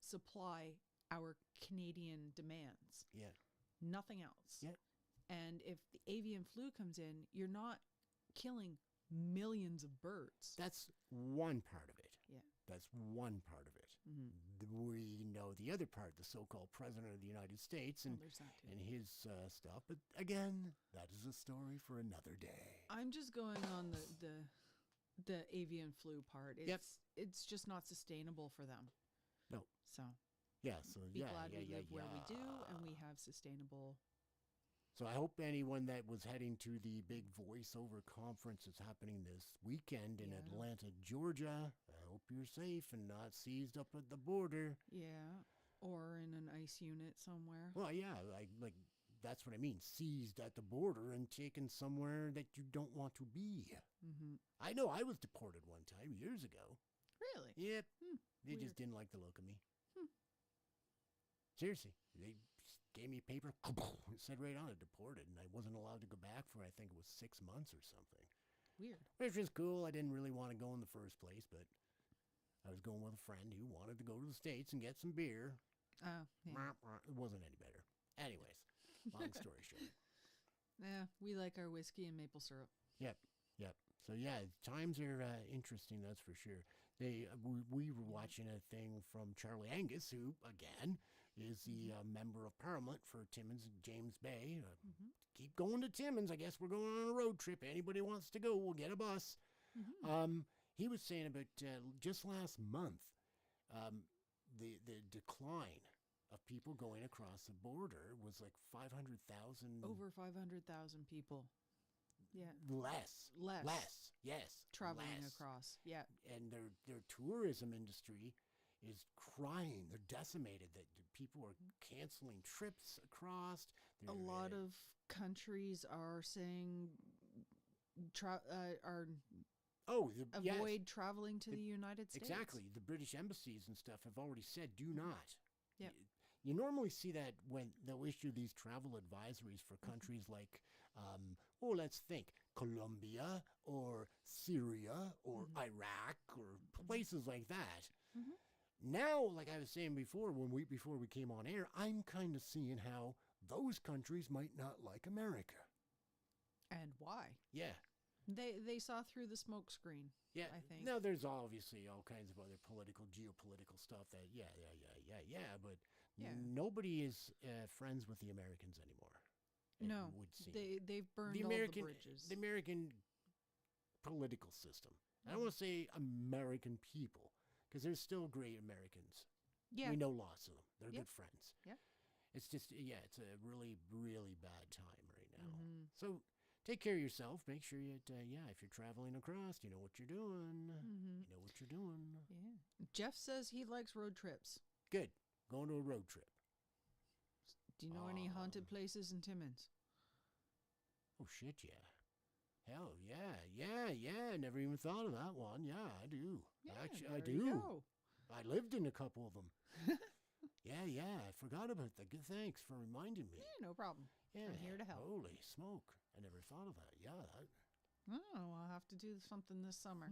supply our Canadian demands. Yeah. Nothing else. Yeah. And if the avian flu comes in, you're not killing millions of birds. That's one part of it. Yeah. That's one part of it. Mm-hmm. We know the other part, the so-called President of the United States and, there's that too. and his stuff. But again, that is a story for another day. I'm just going on the avian flu part. It's just not sustainable for them. No. So Yeah, so be glad we live where we do and we have sustainable. So I hope anyone that was heading to the big voiceover conference that's happening this weekend in Atlanta, Georgia, I hope you're safe and not seized up at the border. Yeah. Or in an ICE unit somewhere. Well, yeah, like that's what I mean, seized at the border and taken somewhere that you don't want to be. Mm-hmm. I know I was deported one time years ago. Really? Yep. They Weird. just didn't like the look of me. Seriously. They gave me paper. It said right on it, deported. And I wasn't allowed to go back for, I think it was 6 months or something. Weird. Which was cool. I didn't really want to go in the first place, but I was going with a friend who wanted to go to the States and get some beer. Oh, yeah. It wasn't any better. Anyways, long story short. Yeah, we like our whiskey and maple syrup. Yep. So yeah, times are interesting, that's for sure. We were watching a thing from Charlie Angus, who again is the member of Parliament for Timmins and James Bay. Keep going to Timmins. I guess we're going on a road trip. Anybody wants to go, we'll get a bus. He was saying about just last month, the decline of people going across the border was like 500,000. Over 500,000 people. Yeah. Less. Yes. Traveling less. across. Yeah. And their tourism industry is crying. They're decimated. That people are canceling trips across. A lot of countries are saying avoid traveling to the United States. Exactly. The British embassies and stuff have already said do not. Yep. You normally see that when they'll issue these travel advisories for countries like, let's think, Colombia or Syria or Iraq or places like that. Now, like I was saying before, before we came on air, I'm kind of seeing how those countries might not like America. And why? Yeah. They saw through the smoke screen. Yeah, I think. Now there's obviously all kinds of other geopolitical stuff that, but nobody is friends with the Americans anymore. No, would seem. they've burned the all American, the bridges. The American political system. I don't want to say American people, because there's still great Americans. Yeah. We know lots of them. They're Yep. good friends. Yeah. It's just, it's a really, really bad time right now. So take care of yourself. Make sure you, if you're traveling across, you know what you're doing. You know what you're doing. Yeah. Jeff says he likes road trips. Good. Going to a road trip. Do you know any haunted places in Timmins? Oh, shit, yeah. Hell, yeah. Never even thought of that one. Yeah, I do. Yeah, Actually, I there you do. go. I lived in a couple of them. Yeah. I forgot about that. Good. Thanks for reminding me. Yeah, no problem. Yeah. I'm here to help. Holy smoke. I never thought of that. Yeah. Oh, I'll have to do something this summer.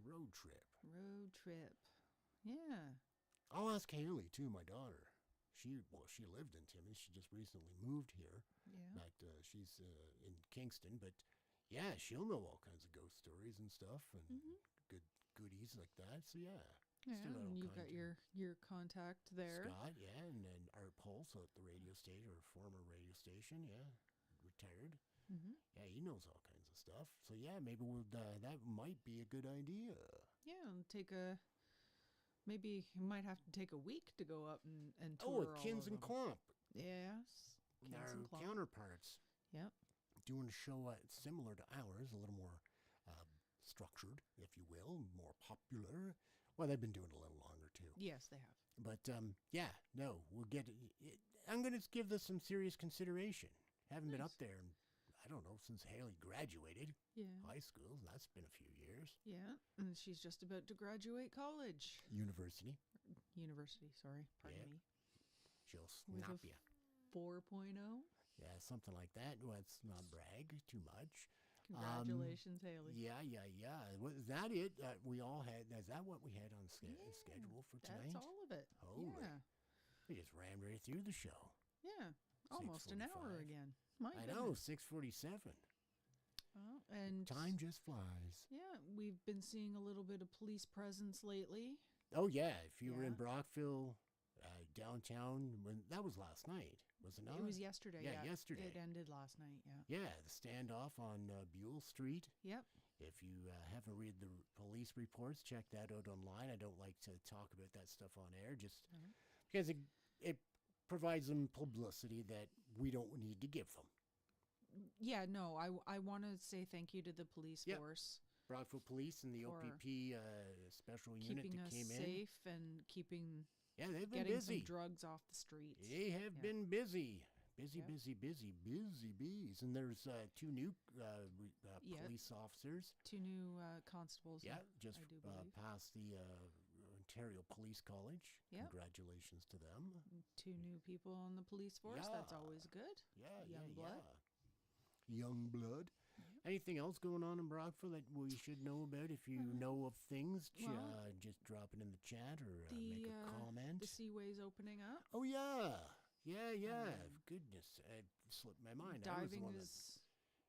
Road trip. Road trip. Yeah. I'll ask Haley, too, my daughter. She lived in Timmins. She just recently moved here. Yeah. But she's in Kingston. But, yeah, she'll know all kinds of ghost stories and stuff and good goodies like that. So, yeah. Yeah, and you got your contact there. Scott, yeah, and then Art Pulse at the radio station, or former radio station, yeah, retired. Yeah, he knows all kinds of stuff. So, yeah, maybe that might be a good idea. Yeah, and maybe you might have to take a week to go up and tour all Kins of and them. Klomp. Yes. Kins Our and Klomp. counterparts. Yep. Doing a show similar to ours, a little more structured, if you will, more popular. Well, they've been doing it a little longer too. Yes, they have. But yeah, no, we'll get it. I'm going to give this some serious consideration. Haven't been Nice. up there, I don't know, since Haley graduated Yeah. high school. That's been a few years. Yeah. And she's just about to graduate college. University. University, sorry. Pardon Yep. me. She'll With snap a you. 4.0. Yeah, something like that. Let's not brag too much. Congratulations, Haley. Yeah. Was that it? We all had. Is that what we had on schedule for tonight? That's all of it. Holy. Yeah. We just ran right through the show. Yeah. Almost an hour 6:45. again. My I goodness. know, 6:47. Oh, and Time just flies. yeah, we've been seeing a little bit of police presence lately. Oh yeah, if you were in Yeah. Brockville, downtown, when that was last night, was it not? It was yesterday. Yeah, yesterday. It ended last night. Yeah. Yeah, the standoff on Buell Street. Yep. If you haven't read the police reports, check that out online. I don't like to talk about that stuff on air, just Mhm. because it provides them publicity that we don't need to give them. Yeah. No, I want to say thank you to the police Yep. force Brockville Police and the For OPP special unit keeping that us came in. safe and keeping Yeah, they've been getting busy. some drugs off the streets. They have Yeah. been busy. Busy, Yep. busy bees. And there's two new Yep. police officers. 2 new constables. Yeah, just I do believe. passed the Ontario Police College. Yep. Congratulations to them. 2 new people on the police force. That's Yeah. always good. Yeah, Young blood. Young blood. Anything else going on in Brockville that we should know about? If you know of things, well, just drop it in the chat or make The a comment. the seaway's opening up. Oh, yeah. Goodness, it slipped my mind. I was the Diving one is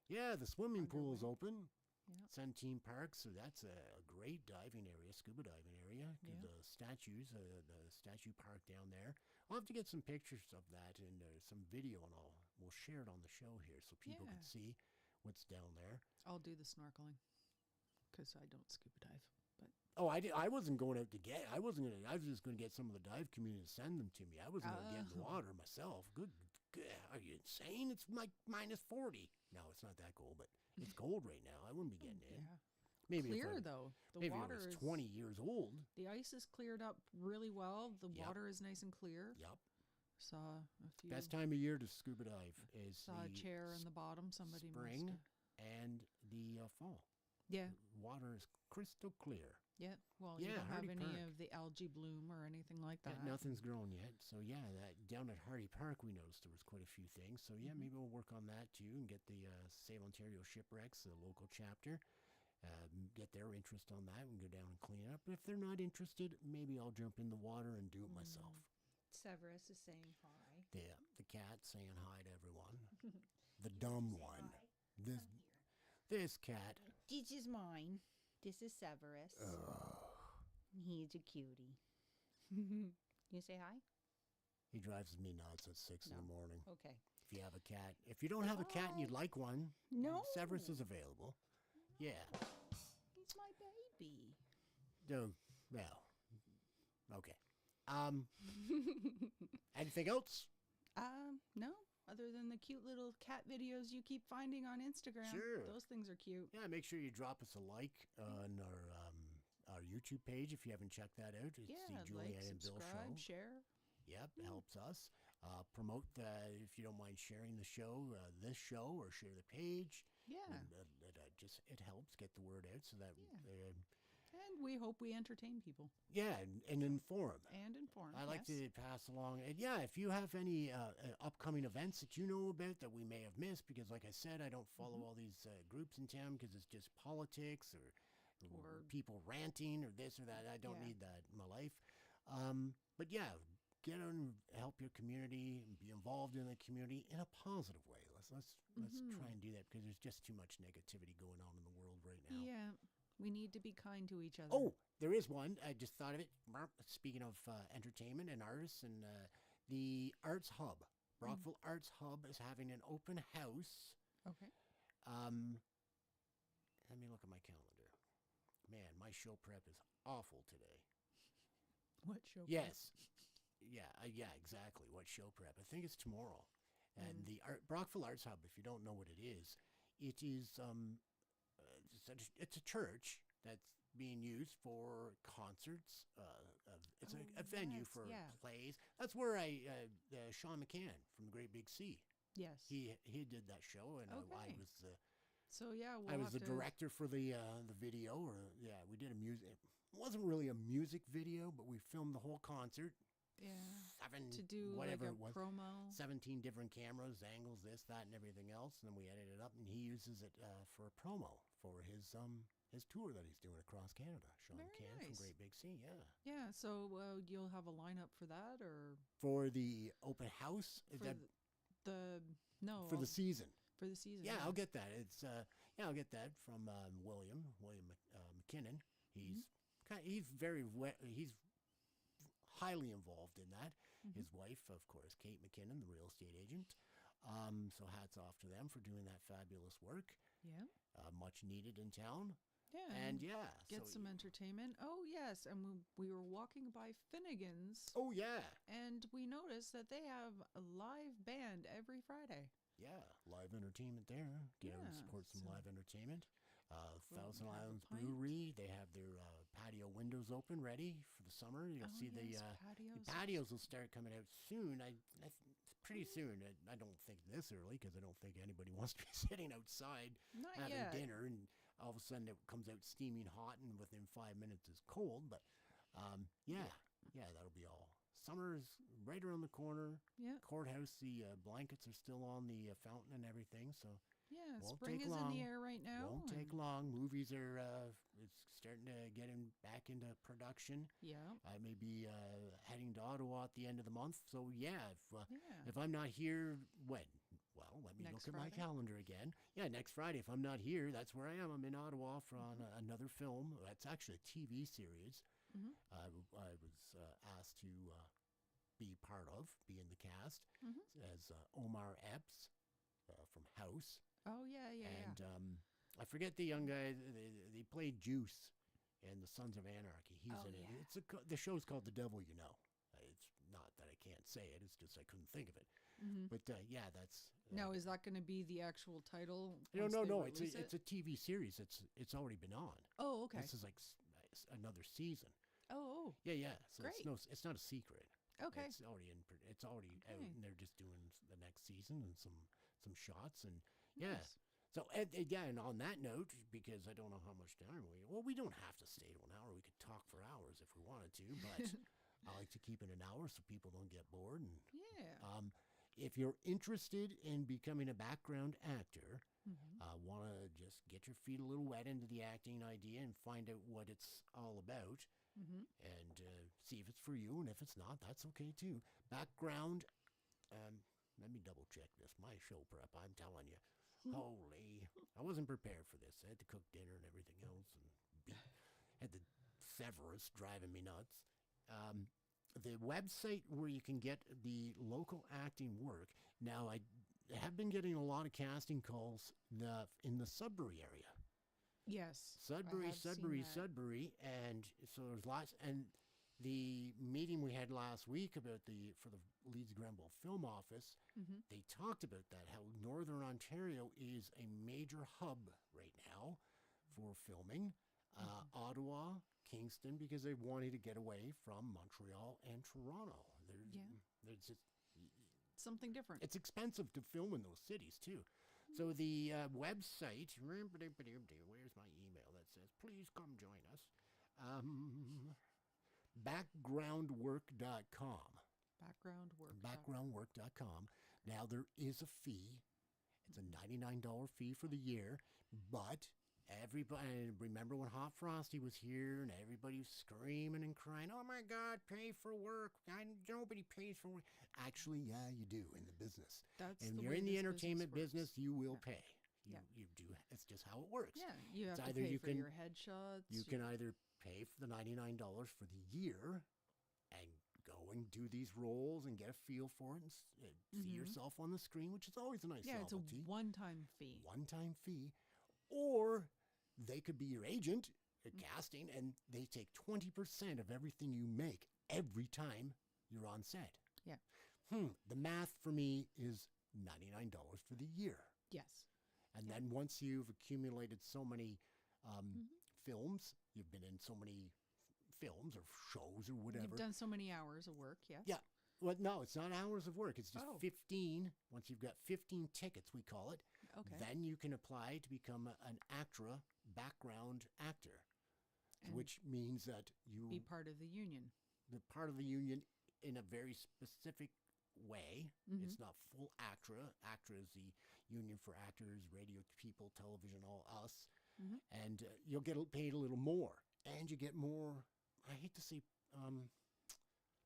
Yeah, the swimming pool is underway. open. Yeah. Centene Park, so that's a great diving area, scuba diving area. Yeah. The statues, the statue park down there. I'll have to get some pictures of that and some video, and we'll share it on the show here so people Yeah. can see what's down there. I'll do the snorkeling because I don't scuba dive. But Oh, I wasn't going out to get. I was just going to get some of the dive community to send them to me. I wasn't going to get in the Oh. water myself. Good. Are you insane? It's like minus 40. No, it's not that cold, but it's cold right now. I wouldn't be getting in. yeah, Maybe clear if though. The maybe water it was is 20 years old. The ice is cleared up really well. The Yep. water is nice and clear. Yep. Saw a few. Best time of year to scuba dive is Saw a the chair in the bottom. Somebody spring must and the fall. Yeah. Water is crystal clear. Yeah. Well, you Yeah, don't have Hardy any Park. of the algae bloom or anything like that. Nothing's grown yet. So yeah, that down at Hardy Park we noticed there was quite a few things. So yeah, Mhm. maybe we'll work on that too and get the Save Ontario Shipwrecks, the local chapter, get their interest on that and go down and clean it up. But if they're not interested, maybe I'll jump in the water and do it myself. Severus is saying hi. The cat saying hi to everyone. The dumb one. This cat. This is mine. This is Severus. He's a cutie. You say hi? He drives me nuts at 6 in the No. morning. Okay. If you have a cat, if you don't have a cat and you'd like one, No. Severus is available. Yeah. He's my baby. No. Well. Okay. Anything else? No. Other than the cute little cat videos you keep finding on Instagram. Sure. Those things are cute. Yeah. Make sure you drop us a like on our YouTube page if you haven't checked that out. It's Yeah. the Like, Julianne and Bill subscribe, Show. share. Yep, helps us. Promote if you don't mind sharing the show, this show, or share the page. Yeah. And, it helps get the word out so that And we hope we entertain people and inform. and inform. I like yes. to pass along, and yeah, if you have any upcoming events that you know about that we may have missed, because like I said, I don't follow all these groups in town because it's just politics or people ranting or this or that. I don't Yeah. need that in my life. But yeah, get on, and help your community, and be involved in the community in a positive way. Let's try and do that because there's just too much negativity going on in the world right now. Yeah. We need to be kind to each other. Oh, there is one. I just thought of it. Speaking of entertainment and artists, and the Arts Hub, Brockville Arts Hub is having an open house. Okay. Let me look at my calendar. Man, my show prep is awful today. What show? Yes. Yeah, exactly. What show prep? I think it's tomorrow. And the Brockville Arts Hub, if you don't know what it is it's a church that's being used for concerts. It's a venue yes, for yeah. plays. That's where Sean McCann from the Great Big Sea. Yes. He did that show, and I Okay. was the So yeah, we'll I was have the to, director for the video. Or yeah, we did a music. It wasn't really a music video, but we filmed the whole concert. Yeah. Seven, To do whatever like a it was. promo. 17 different cameras, angles, this, that, and everything else. And then we edit it up, and he uses it for a promo for his tour that he's doing across Canada. Sean Very McCann from nice. Great Big Sea, yeah. Yeah. So you'll have a lineup for that, or For the open house, for that, the no for the season. for the season. Yeah, I'll get that. I'll get that from William McKinnon. He's he's highly involved in that. Mhm. His wife, of course, Kate McKinnon, the real estate agent. So hats off to them for doing that fabulous work. Yeah. Much needed in town. Yeah. And yeah, get so, some entertainment. Oh yes, and we were walking by Finnegan's, Oh yeah, and we noticed that they have a live band every Friday. yeah, live entertainment there. Get out and Yeah, support some so- live entertainment. Well, Thousand have a Islands pint. Brewery. They have their patio windows open, ready for the summer. You'll Oh, see yes, the patios. patios will start coming out soon. Pretty soon. I don't think this early because I don't think anybody wants to be sitting outside Not having yet. dinner, and all of a sudden it comes out steaming hot, and within 5 minutes it's cold. But yeah, that'll be all. Summer's right around the corner. Yeah. Courthouse, the blankets are still on the fountain and everything, so Yeah. Won't Spring take is in long. the air right now. won't take and- long. Movies are it's starting to get back into production. Yeah. I may be heading to Ottawa at the end of the month, so yeah, Yeah. if I'm not here, when? Well, let me Next look at my Friday? calendar again. Yeah, next Friday. If I'm not here, that's where I am. I'm in Ottawa for on another film. It's actually a TV series. Mhm. I was asked to be be in the cast Mhm. as Omar Epps from House. Oh yeah, yeah, And yeah. I forget the young guy. They played Juice in the Sons of Anarchy. He's Oh, in it. yeah. The show's called The Devil You Know. It's not that I can't say it. It's just I couldn't think of it. hmm But yeah, that's. Now, is that going to be the actual title? No, once no, they no. It's release it's a TV series. It's already been on. Oh, okay. This is like another season. Oh, Yeah. So Great. it's not a secret. okay. It's already it's already out, Okay. and they're just doing the next season and some shots, and yeah. Nice. So yeah, and on that note, because I don't know how much time we don't have to stay to an hour. We could talk for hours if we wanted to, but I like to keep it an hour so people don't get bored. And Yeah. if you're interested in becoming a background actor, Mhm. want to just get your feet a little wet into the acting idea and find out what it's all about, Mhm. and see if it's for you. And if it's not, that's okay too. Background. Let me double check this. My show prep. I'm telling you. Holy, I wasn't prepared for this. I had to cook dinner and everything else, and had the Severus driving me nuts. The website where you can get the local acting work. Now, I have been getting a lot of casting calls in the Sudbury area. Yes. I Sudbury, have seen Sudbury, that. Sudbury, and so there's lots. And the meeting we had last week for the Leeds Grenville Film Office, Mhm. they talked about that, how Northern Ontario is a major hub right now for filming. Ottawa, Kingston, because they wanted to get away from Montreal and Toronto. There's just Something different. it's expensive to film in those cities too. So the website, where's my email that says, please come join us? Backgroundwork.com. Background work. Backgroundwork.com. Now there is a fee. It's a $99 fee for the year, but everybody, remember when Hot Frosty was here and everybody was screaming and crying, oh my God, pay for work. Nobody pays for work. Actually, yeah, you do in the business. That's And the you're way in the this entertainment business, works. you will Yeah. pay. Yeah. You do. It's just how it works. Yeah, you have It's to either pay you for can- your headshots. You can either pay for the $99 for the year and go and do these roles and get a feel for it and see Mhm. yourself on the screen, which is always a nice Yeah, it's a novelty. one-time fee. One-time fee. Or they could be your agent at Mm. casting, and they take 20% of everything you make every time you're on set. Yeah. The math for me is $99 for the year. Yes. And then once you've accumulated so many Mhm. Films. You've been in so many films or shows or whatever. You've done so many hours of work, yes. Yeah. Well, no, it's not hours of work. It's just Oh. 15. Once you've got 15 tickets, we call it, Okay. then you can apply to become an ACTRA background actor, And which means that you be part of the union. the part of the union in a very specific way. Mhm. It's not full ACTRA. ACTRA is the Union for Actors, Radio People, Television, all us. Mhm. And you'll get paid a little more. And you get more, I hate to say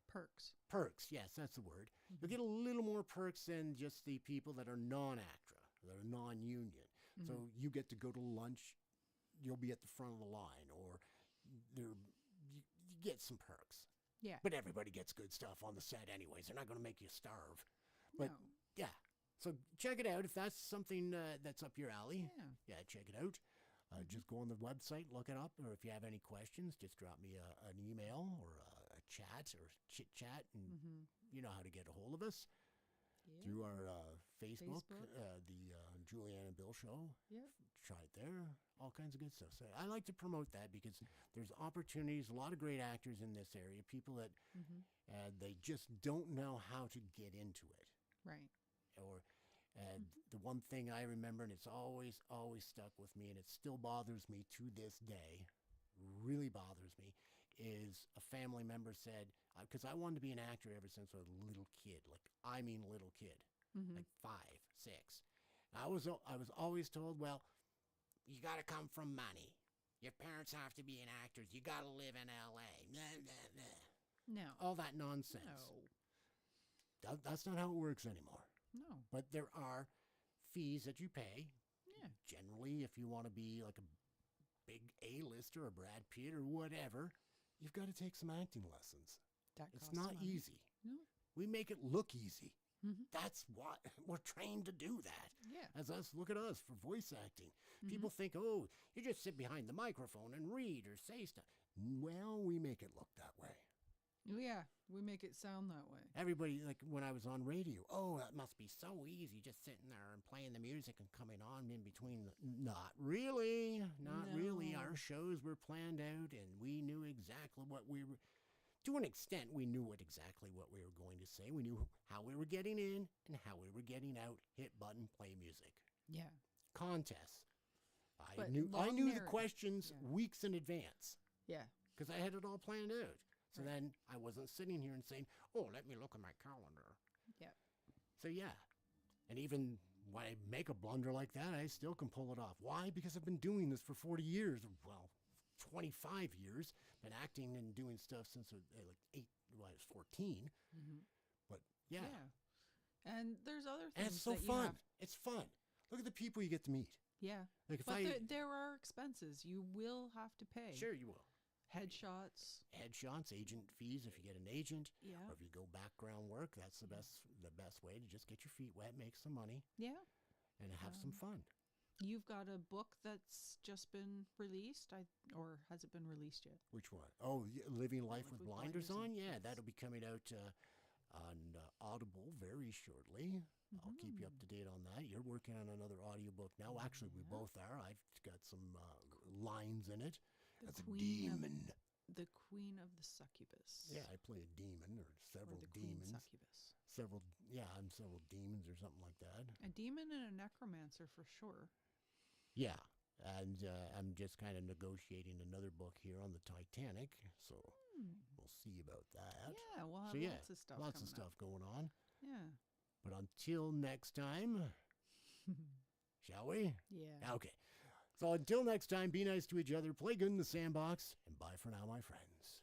Perks. perks. Yes, that's the word. Mhm. You'll get a little more perks than just the people that are non-ACTRA, that are non-union. So Mhm. you get to go to lunch. You'll be at the front of the line, or you get some perks. Yeah. But everybody gets good stuff on the set anyways. They're not going to make you starve. But No. yeah, so check it out if that's something that's up your alley. Yeah. Yeah, check it out. Just go on the website, look it up, or if you have any questions, just drop me an email or a chat or chit chat, and Mhm. you know how to get a hold of us Yeah. through our Facebook, Facebook. the Julianne and Bill Show. Yep. Try it there. All kinds of good stuff. So I like to promote that because there's opportunities. A lot of great actors in this area. People that Mhm. they just don't know how to get into it. Right. Or the one thing I remember, and it's always stuck with me, and it still bothers me to this day, really bothers me, is a family member said, because I wanted to be an actor ever since I was a little kid, little kid, Mhm. like 5, 6. I was always told, well, you got to come from money. Your parents have to be an actors. You got to live in L.A. Blah, blah, blah. No. All that nonsense. No. That's not how it works anymore. No. But there are fees that you pay. Yeah. Generally, if you want to be like a big A-lister or Brad Pitt or whatever, you've got to take some acting lessons. That It's costs not money. easy. No. We make it look easy. Mhm. That's what we're trained to do that. Yeah. As us, look at us for voice acting. Mhm. People think, oh, you just sit behind the microphone and read or say stuff. Well, we make it look that way. Yeah. We make it sound that way. Everybody, like when I was on radio, oh, that must be so easy, just sitting there and playing the music and coming on in between. Not really. Not really. No. Our shows were planned out, and we knew exactly what we were. To an extent, we knew exactly what we were going to say. We knew how we were getting in and how we were getting out. Hit button, play music. Yeah. Contests. I But knew long the narrative. questions Yeah. weeks in advance Yeah. because I had it all planned out. So Right. then I wasn't sitting here and saying, oh, let me look at my calendar. Yep. So yeah. And even when I make a blunder like that, I still can pull it off. Why? Because I've been doing this for 40 years. Well, 25 years. Been acting and doing stuff since I was 14. Mhm. But yeah. And there's other things And it's so that you fun. have. It's fun. Look at the people you get to meet. Yeah. Like if But there are expenses you will have to pay. Sure you will. Headshots. Headshots, agent fees if you get an agent. Yeah. Or if you go background work, that's the best way to just get your feet wet, make some money, Yeah. and have some fun. You've got a book that's just been released, or has it been released yet? Which one? Oh, Living Life with Blinders On, on? Yeah, yes. that'll be coming out on Audible very shortly. I'll keep you up to date on that. You're working on another audiobook now. Actually, we Yeah. both are. I've got some lines in it. The That's a Queen of- demon. The Queen of the Succubus. Yeah, I play a demon or Or several the Queen demons. Succubus. I'm several demons or something like that. A demon and a necromancer for sure. Yeah, and I'm just kind of negotiating another book here on the Titanic, so we'll see about that. Yeah, we'll have So yeah, lots of stuff. lots of coming stuff going on. Up. Yeah. But until next time, shall we? Yeah. Okay. So until next time, be nice to each other, play good in the sandbox, and bye for now, my friends.